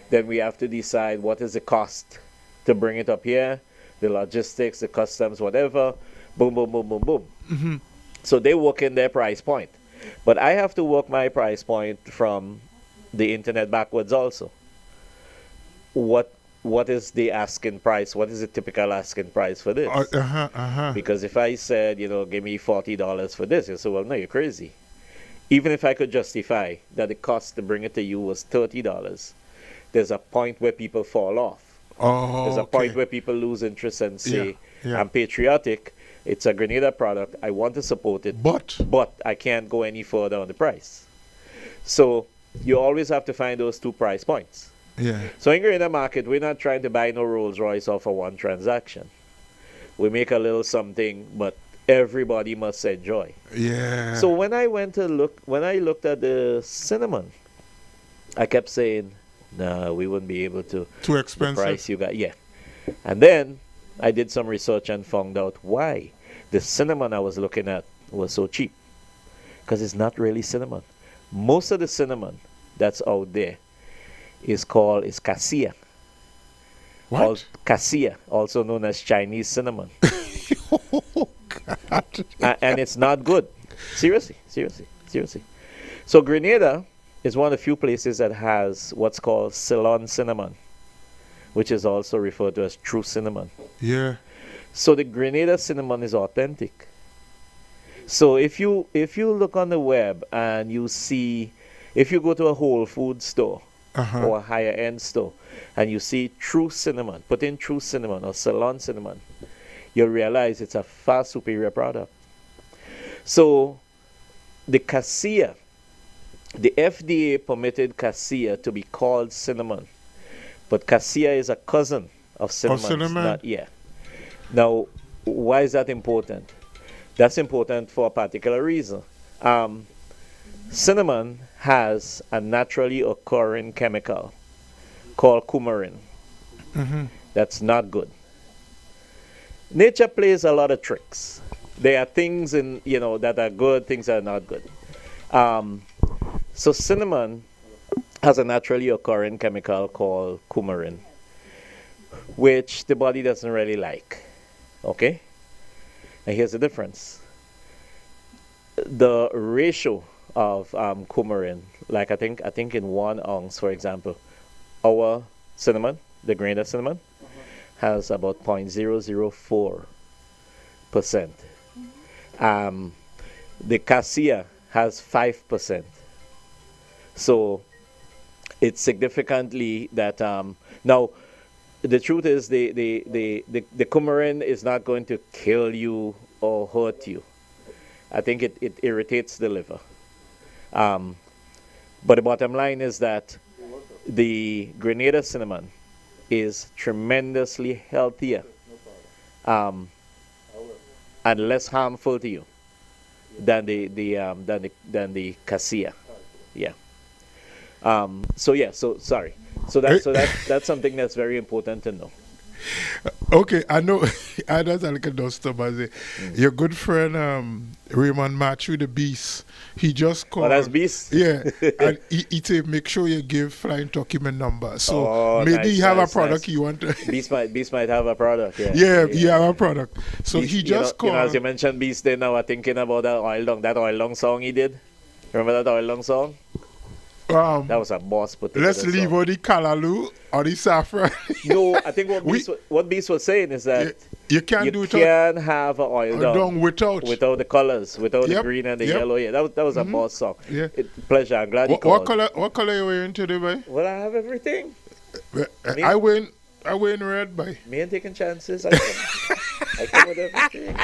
E: Then we have to decide what is the cost to bring it up here, the logistics, the customs, whatever. Boom, boom, boom, boom, boom.
B: Mm-hmm.
E: So they work in their price point. But I have to work my price point from the internet backwards also. What is the asking price? What is the typical asking price for this? Because if I said, give me $40 for this, you say, well, no, you're crazy. Even if I could justify that the cost to bring it to you was $30, there's a point where people fall off. There's a point where people lose interest and say, I'm patriotic, it's a Grenada product, I want to support it, but I can't go any further on the price. So you always have to find those 2 price points.
B: Yeah.
E: So in Grenada market, we're not trying to buy no Rolls Royce off of one transaction. We make a little something, but everybody must enjoy.
B: Yeah.
E: So when I looked at the cinnamon, I kept saying, no, we wouldn't be able to.
B: Too expensive.
E: The price you got, yeah. And then I did some research and found out why the cinnamon I was looking at was so cheap. Because it's not really cinnamon. Most of the cinnamon that's out there is cassia.
B: What?
E: Cassia, also known as Chinese cinnamon.
B: Oh, God.
E: And it's not good. Seriously. So Grenada is one of the few places that has what's called Ceylon cinnamon, which is also referred to as true cinnamon.
B: Yeah.
E: So the Grenada cinnamon is authentic. So if you look on the web and you see, if you go to a Whole Food store or a higher end store and you see true cinnamon, put in true cinnamon or Ceylon cinnamon, you'll realize it's a far superior product. So the cassia, the FDA permitted cassia to be called cinnamon, but cassia is a cousin of cinnamon.
B: Cinnamon?
E: Now, why is that important? That's important for a particular reason. Cinnamon has a naturally occurring chemical called coumarin. That's not good. Nature plays a lot of tricks. There are things that are good, things that are not good. So cinnamon has a naturally occurring chemical called coumarin, which the body doesn't really like. And here's the difference. The ratio of coumarin. Like I think in 1 ounce, for example, our cinnamon, the grain of cinnamon, has about 0.004%. The cassia has 5%. So it's significantly that now the truth is the coumarin is not going to kill you or hurt you. I think it irritates the liver. But the bottom line is that the Grenada cinnamon is tremendously healthier and less harmful to you than the cassia. Yeah. So sorry. So that's something that's very important to know.
B: Okay, I know. I that's a little dust up. Your good friend Raymond Matthew the Beast. He just called.
E: Oh, that's Beast.
B: Yeah, and he said make sure you give Flying Turkey my number. So maybe
E: nice,
B: you have
E: nice,
B: a product
E: nice.
B: you want to.
E: Beast might have a product. Yeah.
B: Yeah, you have a product. So
E: Beast,
B: he just called.
E: as you mentioned Beast, they now are thinking about that oil long song he did. Remember that oil long song? That was a boss put together.
B: Let's leave all the Kalalu or the saffron.
E: No, I think what Beast was saying is that
B: you can't
E: you can have an oil down
B: without
E: the colors, without the green and the yellow. Yeah, that was a boss song.
B: Yeah.
E: Pleasure. I'm glad you called.
B: What color you wearing today, boy?
E: Well, I have everything.
B: I wearing red, boy.
E: Me ain't taking chances. I come with everything.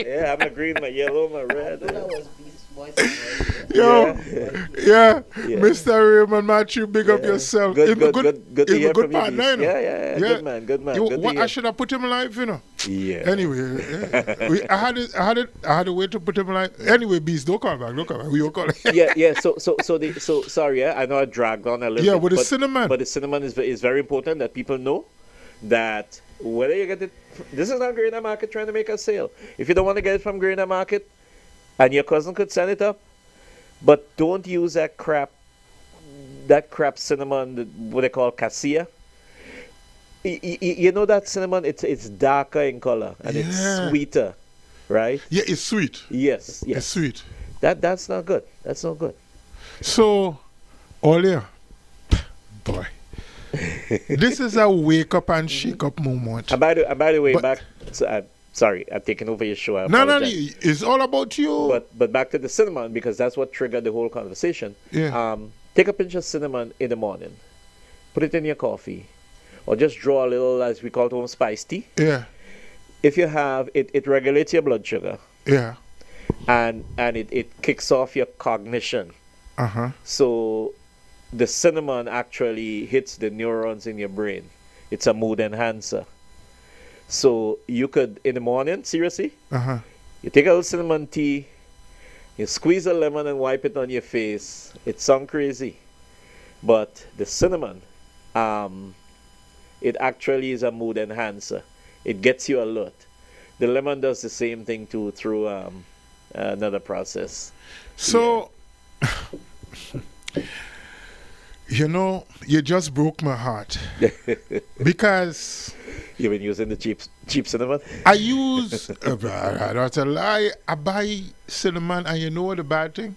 E: Yeah, I'm a green, my yellow, my red.
B: Yeah. Mr. Raymond Matthew, big up yourself.
E: Good to hear from you.
B: Partner, you know?
E: Yeah. Good man. Good to hear.
B: I should have put him live, you know.
E: Yeah.
B: Anyway, I had to wait to put him live. Anyway, Beast, don't call back. We will call.
E: Yeah. So sorry. Yeah, I know I dragged on a little bit.
B: Yeah, but the cinnamon.
E: But the cinnamon is very important that people know that whether you get it, this is not Grenada Market trying to make a sale. If you don't want to get it from Grenada Market, and your cousin could send it up, but don't use that crap cinnamon, what they call cassia. You know that cinnamon, it's darker in color and it's sweeter, right?
B: Yeah, it's sweet.
E: Yes.
B: It's sweet.
E: That's not good. That's not good.
B: So, Olia, boy, this is a wake up and shake up moment.
E: And by the way, sorry, I'm taking over your show.
B: No, it's all about you.
E: But back to the cinnamon, because that's what triggered the whole conversation.
B: Yeah.
E: Take a pinch of cinnamon in the morning, put it in your coffee, or just draw a little, as we call it, home spice tea.
B: Yeah.
E: If you have it regulates your blood sugar.
B: Yeah.
E: And it kicks off your cognition. So the cinnamon actually hits the neurons in your brain. It's a mood enhancer. So you could, in the morning, seriously, you take a little cinnamon tea, you squeeze a lemon and wipe it on your face. It sounds crazy, but the cinnamon, it actually is a mood enhancer. It gets you alert. The lemon does the same thing too through another process.
B: So, you know, you just broke my heart because
E: you've been using the cheap cinnamon.
B: I use that's a lie. I buy cinnamon, and you know what the bad thing?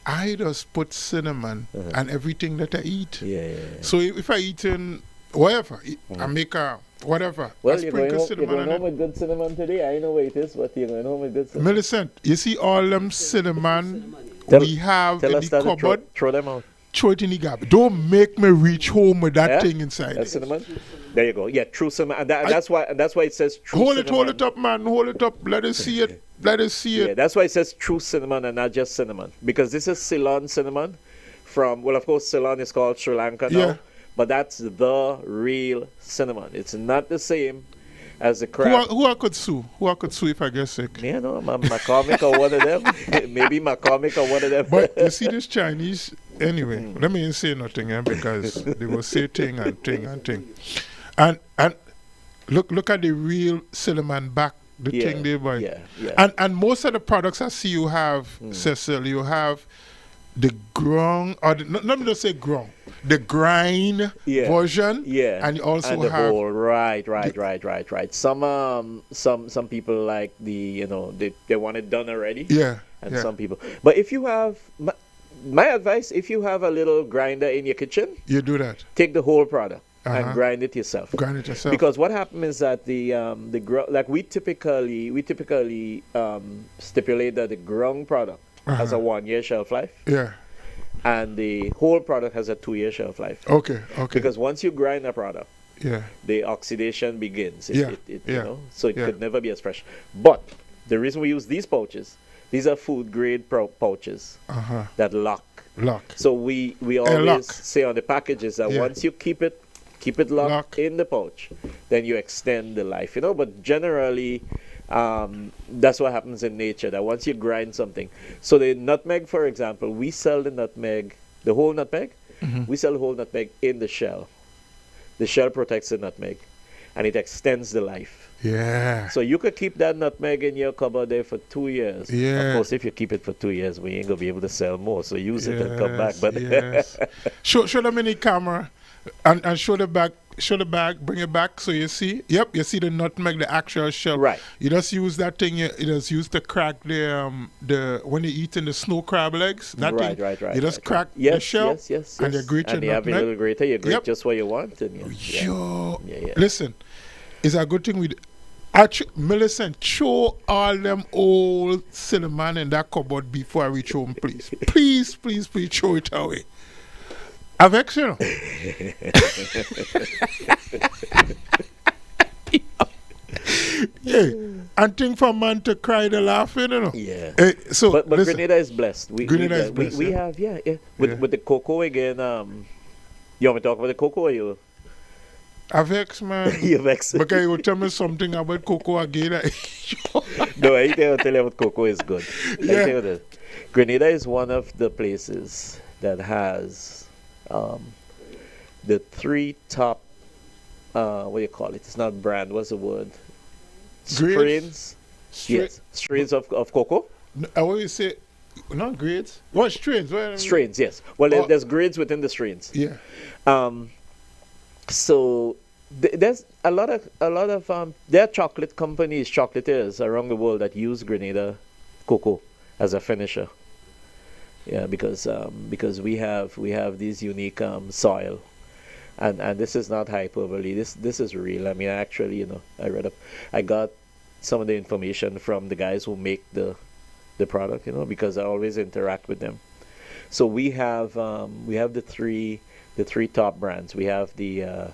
B: I just put cinnamon on everything that I eat.
E: Yeah.
B: So if I eat in whatever, I make a whatever.
E: Well, you're going home with good cinnamon today. I know where it is, but you're going home with good cinnamon.
B: Millicent, you see all them cinnamon we have in the cupboard?
E: Throw them out.
B: Throw it in the garbage. Don't make me reach home with that thing inside.
E: That's cinnamon. There you go. Yeah, true cinnamon. And that's why it says true cinnamon.
B: Hold it up, man. Hold it up. Let us see it. Let us see it.
E: Yeah, that's why it says true cinnamon and not just cinnamon. Because this is Ceylon cinnamon from, well, of course, Ceylon is called Sri Lanka now. Yeah. But that's the real cinnamon. It's not the same as the crap.
B: Who I could sue? Who I could sue if I get sick?
E: Yeah, no, McCormick or one of them. Maybe McCormick or one of them.
B: But you see this Chinese, anyway, let me say nothing because they will say thing. And look at the real cinnamon back, the thing they buy.
E: Yeah.
B: And most of the products I see you have, Cecil, you have the ground, or let me just say ground, the grind version.
E: Yeah.
B: And you also
E: and the
B: have
E: whole, right. Some people like they want it done already.
B: Yeah.
E: and some people. But if you have my advice, if you have a little grinder in your kitchen,
B: You do that.
E: take the whole product
B: Uh-huh.
E: and grind it yourself.
B: Grind it yourself.
E: Because what happens is that like we typically stipulate that the ground product has a 1-year shelf life,
B: Yeah.
E: and the whole product has a 2-year shelf life.
B: Okay. Okay.
E: Because once you grind a product,
B: yeah.
E: the oxidation begins.
B: Yeah,
E: You
B: yeah,
E: know, so it
B: yeah.
E: could never be as fresh. But the reason we use these pouches, these are food grade pouches
B: Uh-huh.
E: that lock.
B: Lock.
E: So we
B: lock.
E: always say on the packages that
B: Yeah.
E: once you keep it locked
B: Lock.
E: in the pouch, then you extend the life. You know, but generally. That's what happens in nature, that once you grind something. So the nutmeg, for example, we sell the nutmeg, the whole nutmeg, we sell the whole nutmeg in the shell. The shell protects the nutmeg and it extends the life.
B: Yeah.
E: So you could keep that nutmeg in your cupboard there for 2 years.
B: Yeah.
E: Of course, if you keep it for 2 years, we ain't gonna be able to sell more. So use it and come back. But
B: yes. show the mini camera and show the back. Show the bag, bring it back so you see. Yep, you see the nutmeg, the actual shell.
E: Right.
B: You just use that thing. You just use to crack the when you eat in the snow crab legs. That
E: right.
B: thing. You just crack the
E: Yes,
B: shell.
E: yes.
B: And you grate
E: and
B: your
E: you have a
B: nutmeg.
E: little grater. You grate
B: Yep.
E: just what you want. And
B: Yo,
E: Yeah.
B: listen, it's a good thing we. Millicent, show all them old cinnamon in that cupboard before I reach home, please. Please throw it away. Avec, you know. Yeah, and thing for man to cry the laughing, you know.
E: Yeah.
B: So,
E: But
B: listen,
E: Grenada is blessed.
B: Grenada is blessed,
E: We
B: yeah.
E: have, With the cocoa again, you want me to talk about the cocoa or you?
B: Avex, man.
E: You vex.
B: Because you will tell me something about cocoa again.
E: No, I tell you what cocoa is good.
B: Yeah.
E: I tell you this. Grenada is one of the places that has the 3 top, what do you call it? It's not brand, what's the word?
B: Grades?
E: Strains. Yes, strains of cocoa.
B: I always say, not grades. What strains?
E: Strains, yes. Well, there's grades within the strains.
B: Yeah.
E: So there's a lot of there are chocolate companies, chocolatiers around the world that use Grenada cocoa as a finisher. Yeah, because we have these unique soil, and this is not hyperbole. This is real. I mean, actually, you know, I got some of the information from the guys who make the product, you know, because I always interact with them. So we have the three top brands. We have the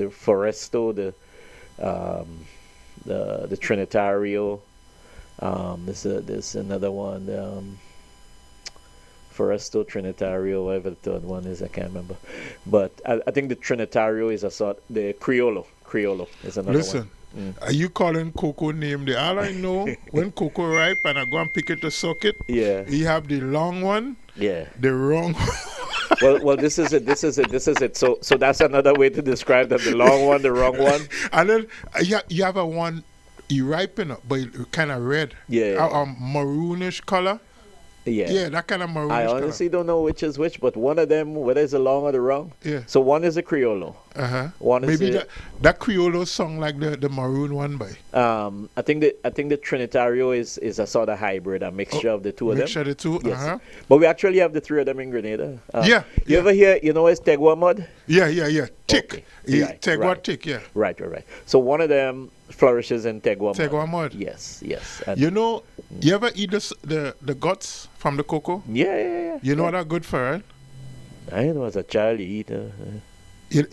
E: Foresto, the Trinitario. There's another one, Foresto, Trinitario, whatever the third one is, I can't remember. But I think the Trinitario is the Criollo. Criollo is another one.
B: Listen, are you calling cocoa name there? All I know, when cocoa ripe and I go and pick it to suck it,
E: Yeah.
B: you have the long one,
E: Yeah.
B: the wrong
E: Well, this is it. So that's another way to describe them: the long one, the wrong one.
B: and then you have a one, you ripen up, but kind of red.
E: Yeah.
B: A maroonish color.
E: Yeah.
B: Yeah, that kind of maroonish
E: I
B: color.
E: honestly don't know which is which, but one of them, whether it's the long or the wrong.
B: Yeah.
E: So one is a Criollo.
B: Uh-huh.
E: One is
B: Maybe
E: the-
B: that Criollo song like the maroon one by.
E: I think the Trinitario is a sort of hybrid, a mixture of the two of them.
B: Mixture of the two.
E: Yes.
B: Uh-huh.
E: But we actually have the 3 of them in Grenada.
B: Yeah,
E: You ever hear, you know, it's Tegua mud?
B: Yeah. Tick.
E: Okay.
B: Yeah,
E: Right,
B: Tegua
E: right.
B: tick, yeah.
E: Right. So one of them flourishes in Tegua mud.
B: Tegua mud.
E: Yes. And
B: You know, you ever eat the guts from the cocoa?
E: yeah.
B: You know what are good for, right?
E: I know as a child you eat.
B: Your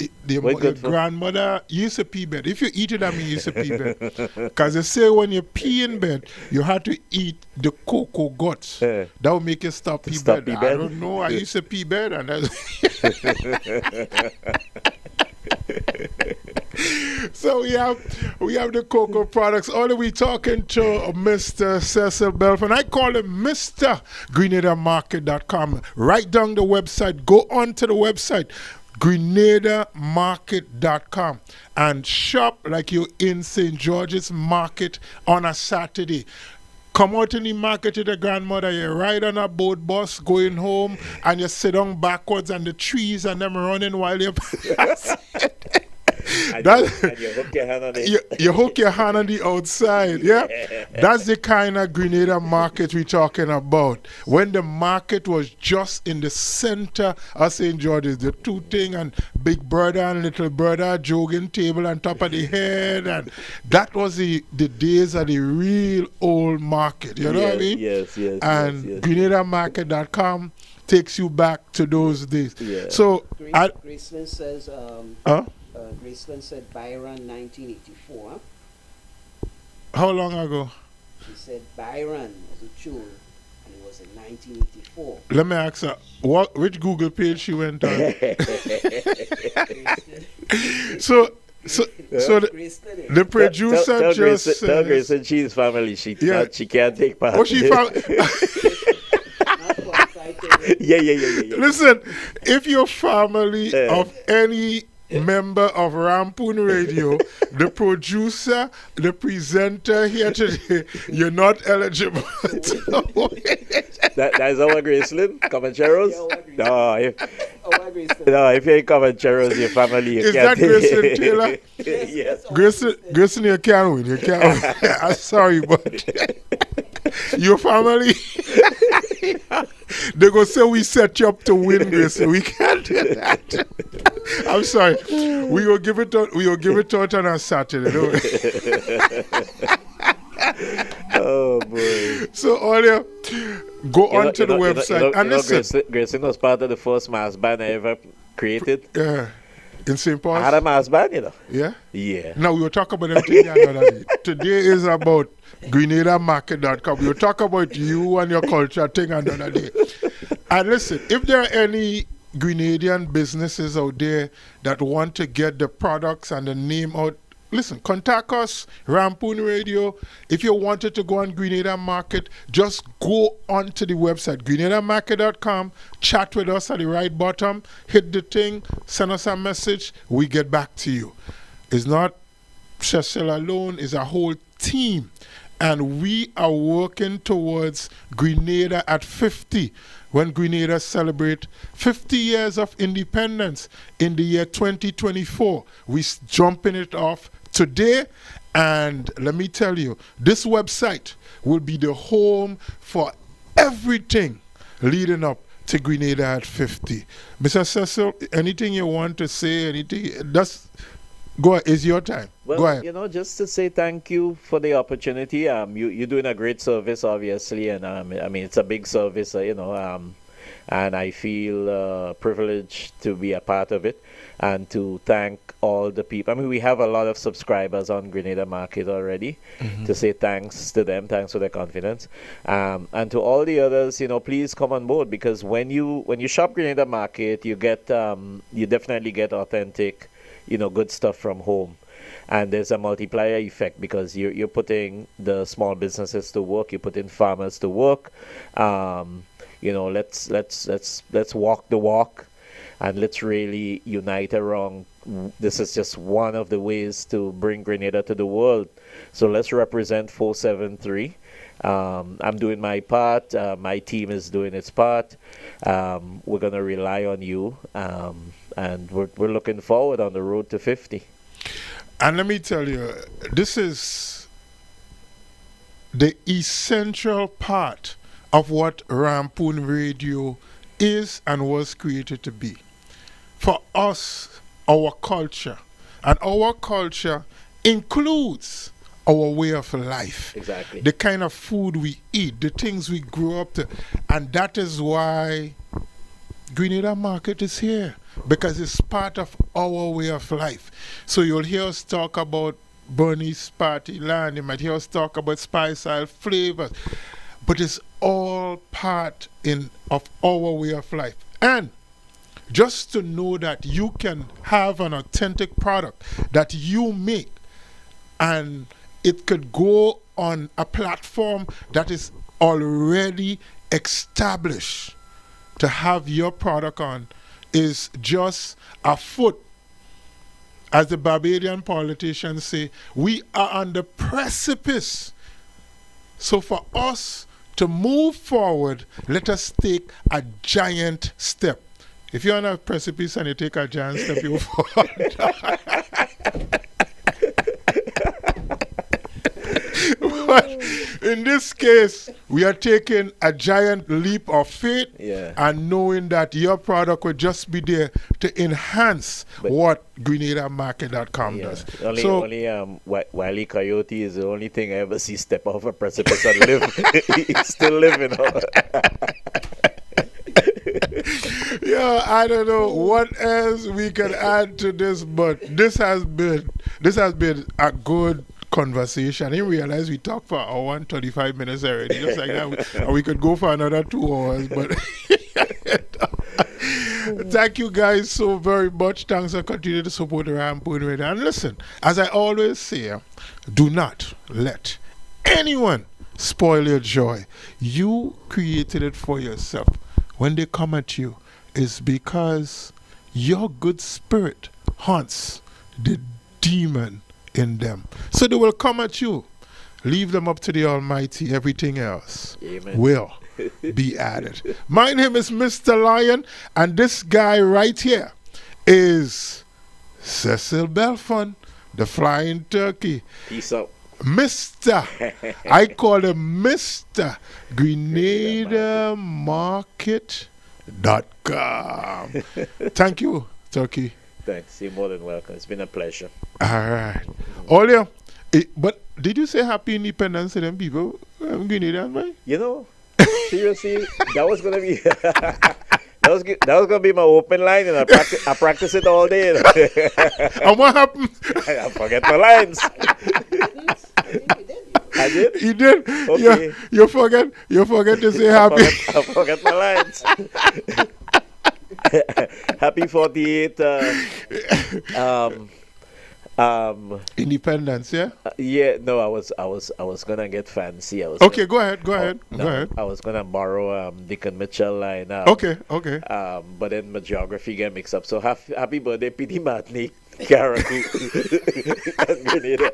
E: What good for?
B: grandmother used to pee bed. If you eat it, I mean you used to pee bed. Because they say when you pee in bed, you have to eat the cocoa guts.
E: Yeah.
B: That will make you stop pee
E: Stop
B: bed.
E: pee
B: I
E: bed?
B: don't know. I used to pee bed. And that's So we have the cocoa products. Only we talking to Mr. Cecil Belfon. I call him Mr. GrenadaMarket.com. Write down the website. Go on to the website. GrenadaMarket.com and shop like you're in St. George's Market on a Saturday. Come out in the market with the grandmother, you ride on a boat bus going home, and you sit down backwards and the trees and them running while you're passing.
E: And,
B: That,
E: and you hook your hand on it.
B: you hook your hand on the outside, yeah? That's the kind of Grenada market we're talking about. When the market was just in the center of St. George's, the two thing and big brother and little brother, jogging table on top of the head, and that was the days of the real old market, you know what I mean?
E: Yes.
B: And
E: yes.
B: GrenadaMarket.com takes you back to those days.
E: Yeah.
B: So,
F: Graceland says,
B: huh?
F: Graceland said Byron 1984. Huh?
B: How long ago?
F: She said Byron was a tune, and it was in 1984.
B: Let me ask her, which Google page she went on? so the producer
E: tell
B: just
E: Grace, tell
B: says,
E: Grace and she's family. She
B: Yeah.
E: she can't take part.
B: oh, she found.
E: yeah.
B: Listen, if you're family of any member of Rampoon Radio, the producer, the presenter here today, you're not eligible.
E: That is our Graceland, Comancheros.
F: Graceland.
E: No, if you ain't Comancheros, your family. You
B: Is
E: can't
B: that Graceland Taylor?
E: Yes.
B: Grayson, you can't win. You can't win. I'm sorry, but your family, they go say we set you up to win, Grayson. We can't do that. I'm sorry. We will give it out on a Saturday. Don't we?
E: Oh boy.
B: So Olia, go on to the website and listen.
E: Grayson was part of the first mass band I ever created.
B: Yeah. In St. Paul's?
E: I had a mass band, you know.
B: Yeah?
E: Yeah.
B: Now we will talk about everything another day. Today is about GrenadaMarket.com. We will talk about you and your culture thing another day. And listen, if there are any Grenadian businesses out there that want to get the products and the name out, listen, contact us, Rampoon Radio. If you wanted to go on Grenada Market, just go onto the website, GrenadaMarket.com, chat with us at the right bottom, hit the thing, send us a message, we get back to you. It's not Cecil alone, it's a whole team. And we are working towards Grenada at 50. When Grenada celebrate 50 years of independence in the year 2024. We're jumping it off today, and let me tell you, this website will be the home for everything leading up to Grenada at 50. Mr. Cecil, anything you want to say, anything, go ahead, it's your time.
E: Well,
B: go ahead.
E: you know, just to say thank you for the opportunity. You're doing a great service, obviously, and I mean, it's a big service, and I feel privileged to be a part of it, and to thank all the people. I mean, we have a lot of subscribers on Grenada Market already. To say thanks to them, thanks for their confidence, and to all the others, please come on board, because when you shop Grenada Market, you definitely get authentic, good stuff from home. And there's a multiplier effect, because you're putting the small businesses to work, you're putting farmers to work. Let's walk the walk, and let's really unite around. This is just one of the ways to bring Grenada to the world. So let's represent 473. I'm doing my part. My team is doing its part. We're gonna rely on you, and we're looking forward on the road to 50.
B: And let me tell you, this is the essential part of what Rampoon Radio is and was created to be. For us, our culture, and our culture includes our way of life.
E: Exactly.
B: The kind of food we eat, the things we grew up to. And that is why Grenada Market is here, because it's part of our way of life. So you'll hear us talk about Bernie's Party Land, you might hear us talk about Spice Isle flavors, but it's all part of our way of life. And just to know that you can have an authentic product that you make, and it could go on a platform that is already established, to have your product on is just a foot. As the Barbadian politicians say, we are on the precipice. So for us to move forward, let us take a giant step. If you're on a precipice and you take a giant step, you fall. But in this case, we are taking a giant leap of faith and knowing that your product will just be there to enhance what GrenadaMarket.com does.
E: Only Wile E. Coyote is the only thing I ever see step off a precipice and live. He's still living.
B: Yeah, I don't know what else we can add to this, but this has been a good conversation. I didn't realize we talked for an hour and 35 minutes already. Just like that, and we could go for another 2 hours. But thank you guys so very much. Thanks for continuing to support the Rampoon Radio. And listen, as I always say, do not let anyone spoil your joy. You created it for yourself. When they come at you, it's because your good spirit haunts the demon in them. So they will come at you. Leave them up to the Almighty. Everything else will be added. My name is Mr. Lion, and this guy right here is Cecil Belfon, the Flying Turkey.
E: Peace out.
B: Mr. I call him Mr. GrenadaMarket.com. Thank you, Turkey.
E: Thanks. You're more than welcome. It's been a pleasure.
B: All right. Olia, but did you say happy independence to them people? Grenada, right?
E: You know, seriously, that was going to be... That was gonna be my open line, and I practice it all day.
B: And what happened?
E: I forget my lines. I did.
B: You did.
E: Okay.
B: You forget to say happy.
E: I forget my lines. Happy 48.
B: Independence, yeah.
E: Yeah. No, I was gonna get fancy.
B: Go ahead. Go ahead.
E: I was gonna borrow Dickon Mitchell line.
B: Okay.
E: But then my geography get mixed up. So happy birthday, P.D. Matney, Caracou, and Grenada.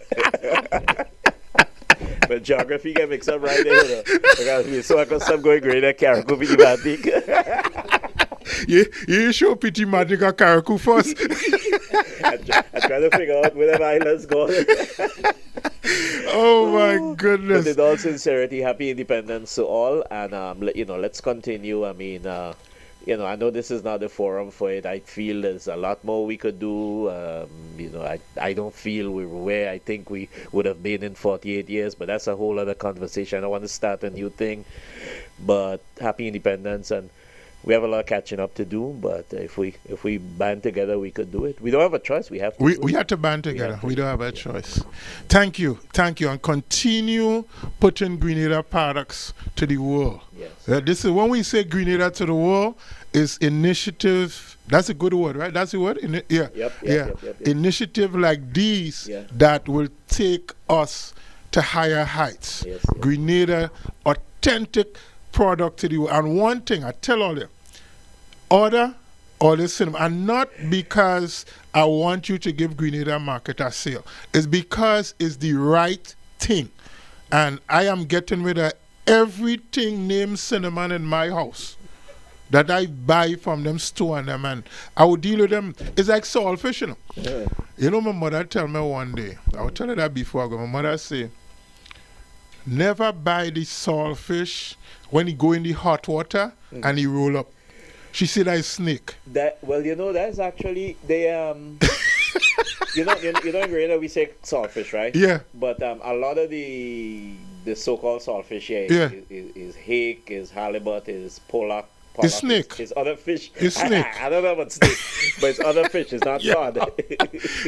E: But geography get mixed up right there. So I got some going Grenada, Caracou, P.D. Matney.
B: You show P.T. Matney and Caracou first.
E: I try to figure out where the island's going.
B: Oh my goodness!
E: But in all sincerity, happy independence to all, and let's continue. I mean, I know this is not the forum for it. I feel there's a lot more we could do. I don't feel we're where I think we would have been in 48 years, but that's a whole other conversation. I want to start a new thing, but happy independence, and we have a lot of catching up to do, but if we band together, we could do it. We don't have a choice. We have to.
B: We have to band together. We don't have a choice. Thank you, and continue putting Grenada products to the world.
E: Yes.
B: This is when we say Grenada to the world. Is initiative. That's a good word, right? That's the word.
E: Yep.
B: Initiative like these that will take us to higher heights.
E: Yes.
B: Grenada, authentic product to the world. And one thing I tell all you, order cinema, and not because I want you to give Grenada Market a sale. It's because it's the right thing. And I am getting rid of everything named cinnamon in my house that I buy from them store and them, and I would deal with them. It's like saltfish,
E: Yeah.
B: You know, my mother tell me one day, I will tell her that before I go, my mother say, never buy the saltfish when he go in the hot water and he roll up. She said I snake.
E: That's actually they in Grenada we say saltfish, right?
B: Yeah.
E: But a lot of the so-called saltfish here is hake, is halibut, is pollock.
B: It's snake.
E: It's other fish.
B: It's snake.
E: I don't know about snake, but it's other fish. It's not cod.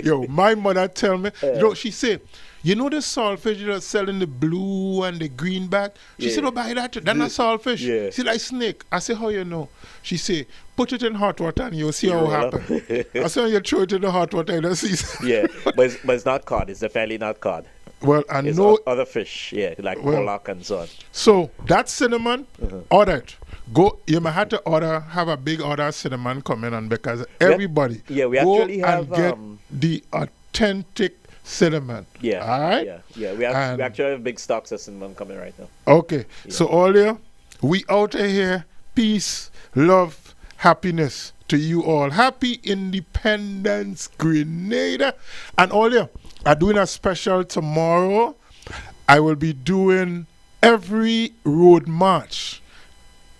B: Yo, my mother tell me, she said, you know the saltfish that sell in the blue and the green bag? She said, oh, buy that. That's not saltfish.
E: Yeah.
B: She like snake. I said, how you know? She said, put it in hot water and you'll see how it happen. I said, you throw it in the hot water and see.
E: Yeah, but it's not cod. It's definitely not cod.
B: Well, I
E: it's
B: know
E: other fish, like pollock and so on.
B: So that cinnamon, order it. Go. You might have to have a big order of cinnamon coming on because everybody.
E: We
B: go
E: actually have
B: get the authentic cinnamon.
E: Yeah.
B: All right.
E: Yeah. We actually have big stocks of cinnamon coming right now.
B: Okay. Yeah. So Olia, we out of here. Peace, love, happiness to you all. Happy Independence, Grenada. And all you are doing a special tomorrow. I will be doing every road march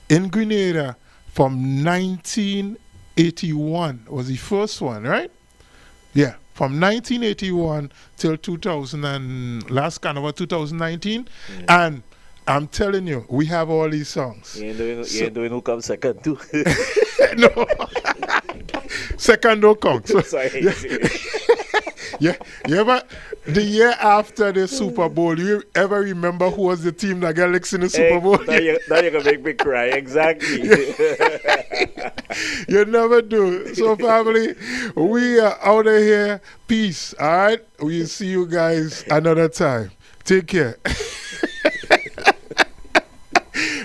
B: in Grenada from 1981. Was the first one, right? Yeah, from 1981 till 2000 and last Carnival 2019. And I'm telling you, we have all these songs.
E: You ain't doing who comes second too.
B: No. Second don't count. So,
E: Sorry.
B: yeah. You ever, the year after the Super Bowl, you ever remember who was the team that got licks in the Super Bowl?
E: Now you're going to make me cry. Exactly.
B: You never do. So, family, we are out of here. Peace. All right? We'll see you guys another time. Take care.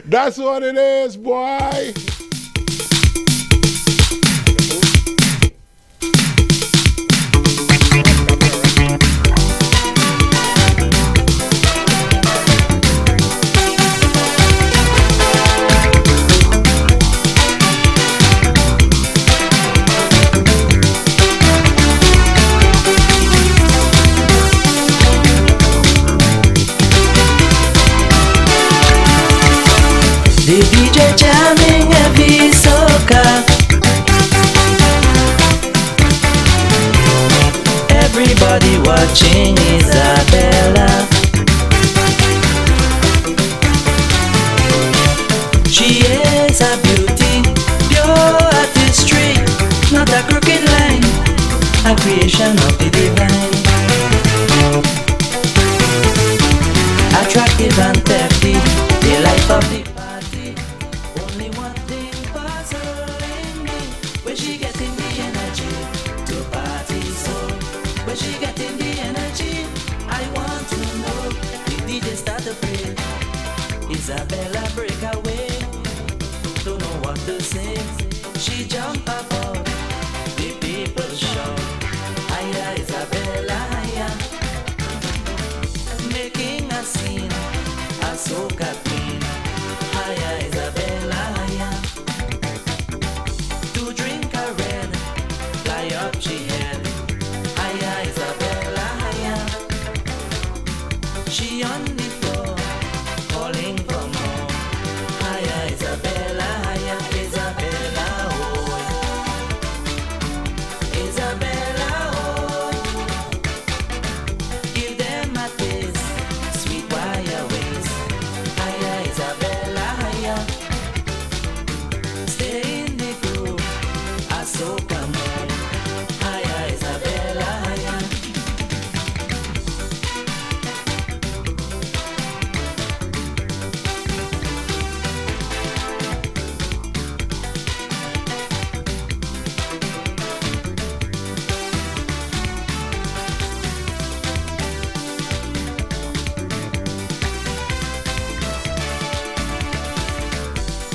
B: That's what it is, boy.
I: The DJ jamming heavy soca. Everybody watching Isabella. She is a beauty, pure artistry, not a crooked line, a creation of the divine. Attractive and thrifty, the life of the party. Only one thing puzzling me, where she getting the energy to party so? Where she getting the energy? I want to know. The DJ start to play, Isabella break away. Don't know what to say. She jump about, the people shout, hiya Isabella, hiya. Making a scene, a soca queen, hiya Isabella, hiya. To drink a red, fly up she head, hiya Isabella, hiya. She on the floor, calling for more, hiya Isabella, hiya Isabella, oh, Isabella, oh. Give them a taste, sweet wire ways, hiya Isabella, hiya. Stay in the groove, I so come on, hiya Isabella, hiya.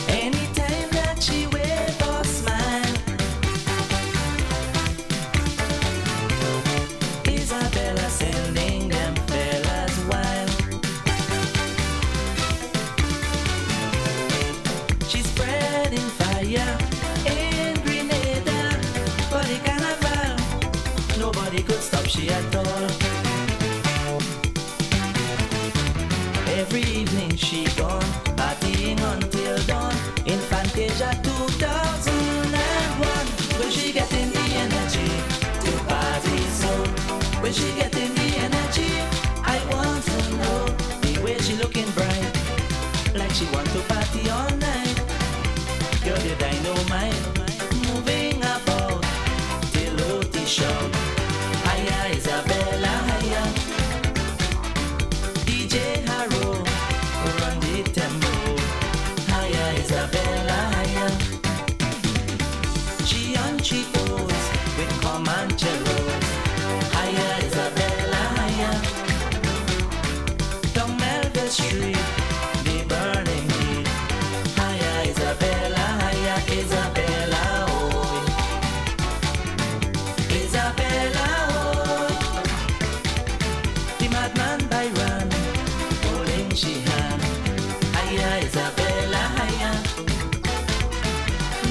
I: Anytime that she wave or smile, Isabella sending them fellas wild. She's spreading fire in Grenada for the carnival. Nobody could stop she at all. Every evening she gone partying until dawn in Fantasia 2001. Where she getting the energy to party so? Where she getting the energy? I want to know. The way she looking bright, like she want to party all night. Girl, you dynamite, moving about till Loti shout, hiya Isabella, hiya. DJ Harrow, run the tempo, hiya Isabella, hiya. She on Cheetos with Comancheros, hiya Isabella, hiya. Down Melville Street, the burning heat, hiya Isabella, hiya Isabella, oh, Isabella, oh. The madman Byron, holding she hand, hiya Isabella, hiya.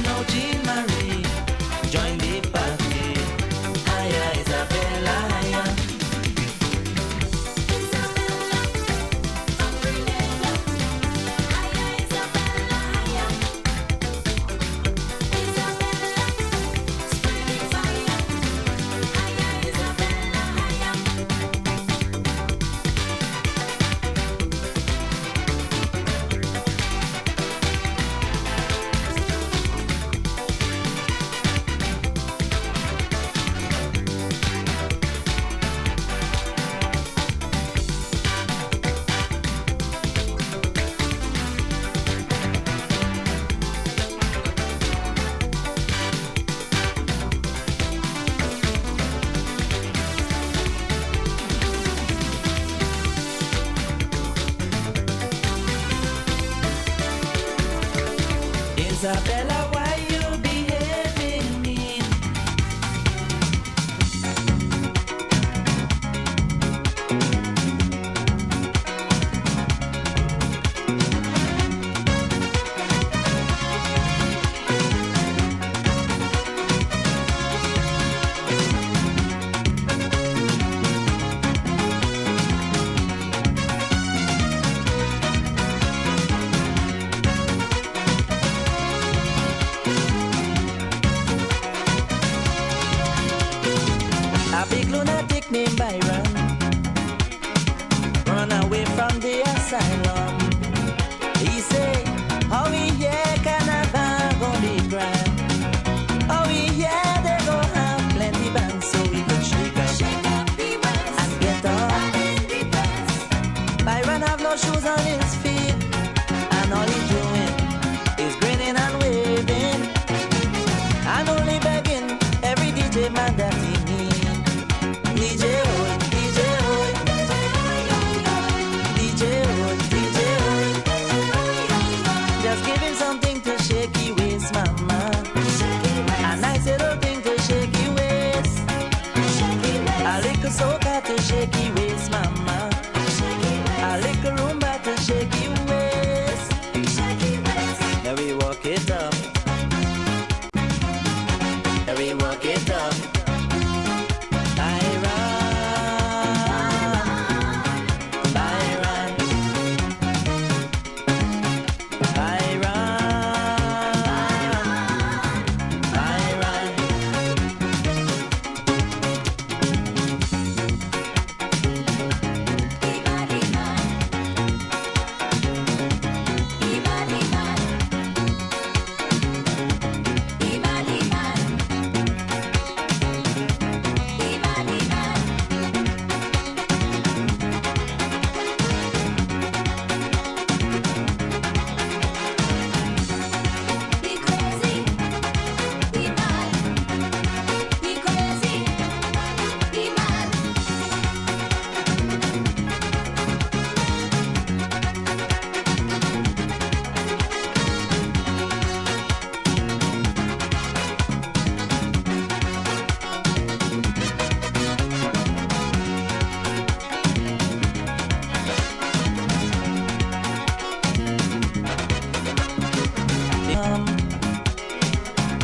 I: No Jean Isabella, why you behaving mean? A big lunatic named Byron run away from the asylum. He say, how we hear Carnival gon' be grand. How we hear they go have plenty bands, so we can shake up and get up. Byron have no shoes on his feet, and all he's doing is grinning and waving, and only begging every DJ man that he needs. DJ Hoy, DJ Hoy, DJ Hoy, DJ Hoy. Just give him something to shake your waist, mama. A nice little thing to shake your waist. A little soca to shake your waist, mama. A little rumba to shake your waist. Now we walk it up. Now we walk it up.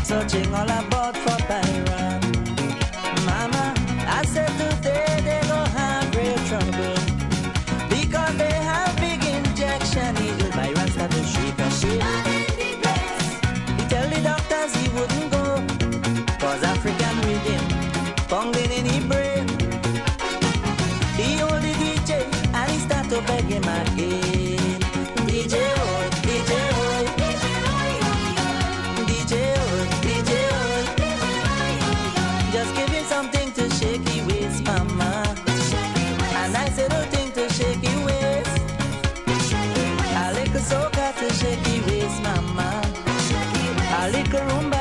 I: Searching all about for Byron. Mama, I said today they gon' have real trouble, because they have big injection needle. Byron start to shake and shake. He tell the doctors he wouldn't go, cause African rhythm bungling in his brain. He only DJ and he start to beg him again. DJ Hoy, DJ Hoy, DJ Hoy, DJ Hoy. Just give him something to shake your waist, mama. A nice little thing to shake your waist. A little soca to shake your waist, mama. A little rumba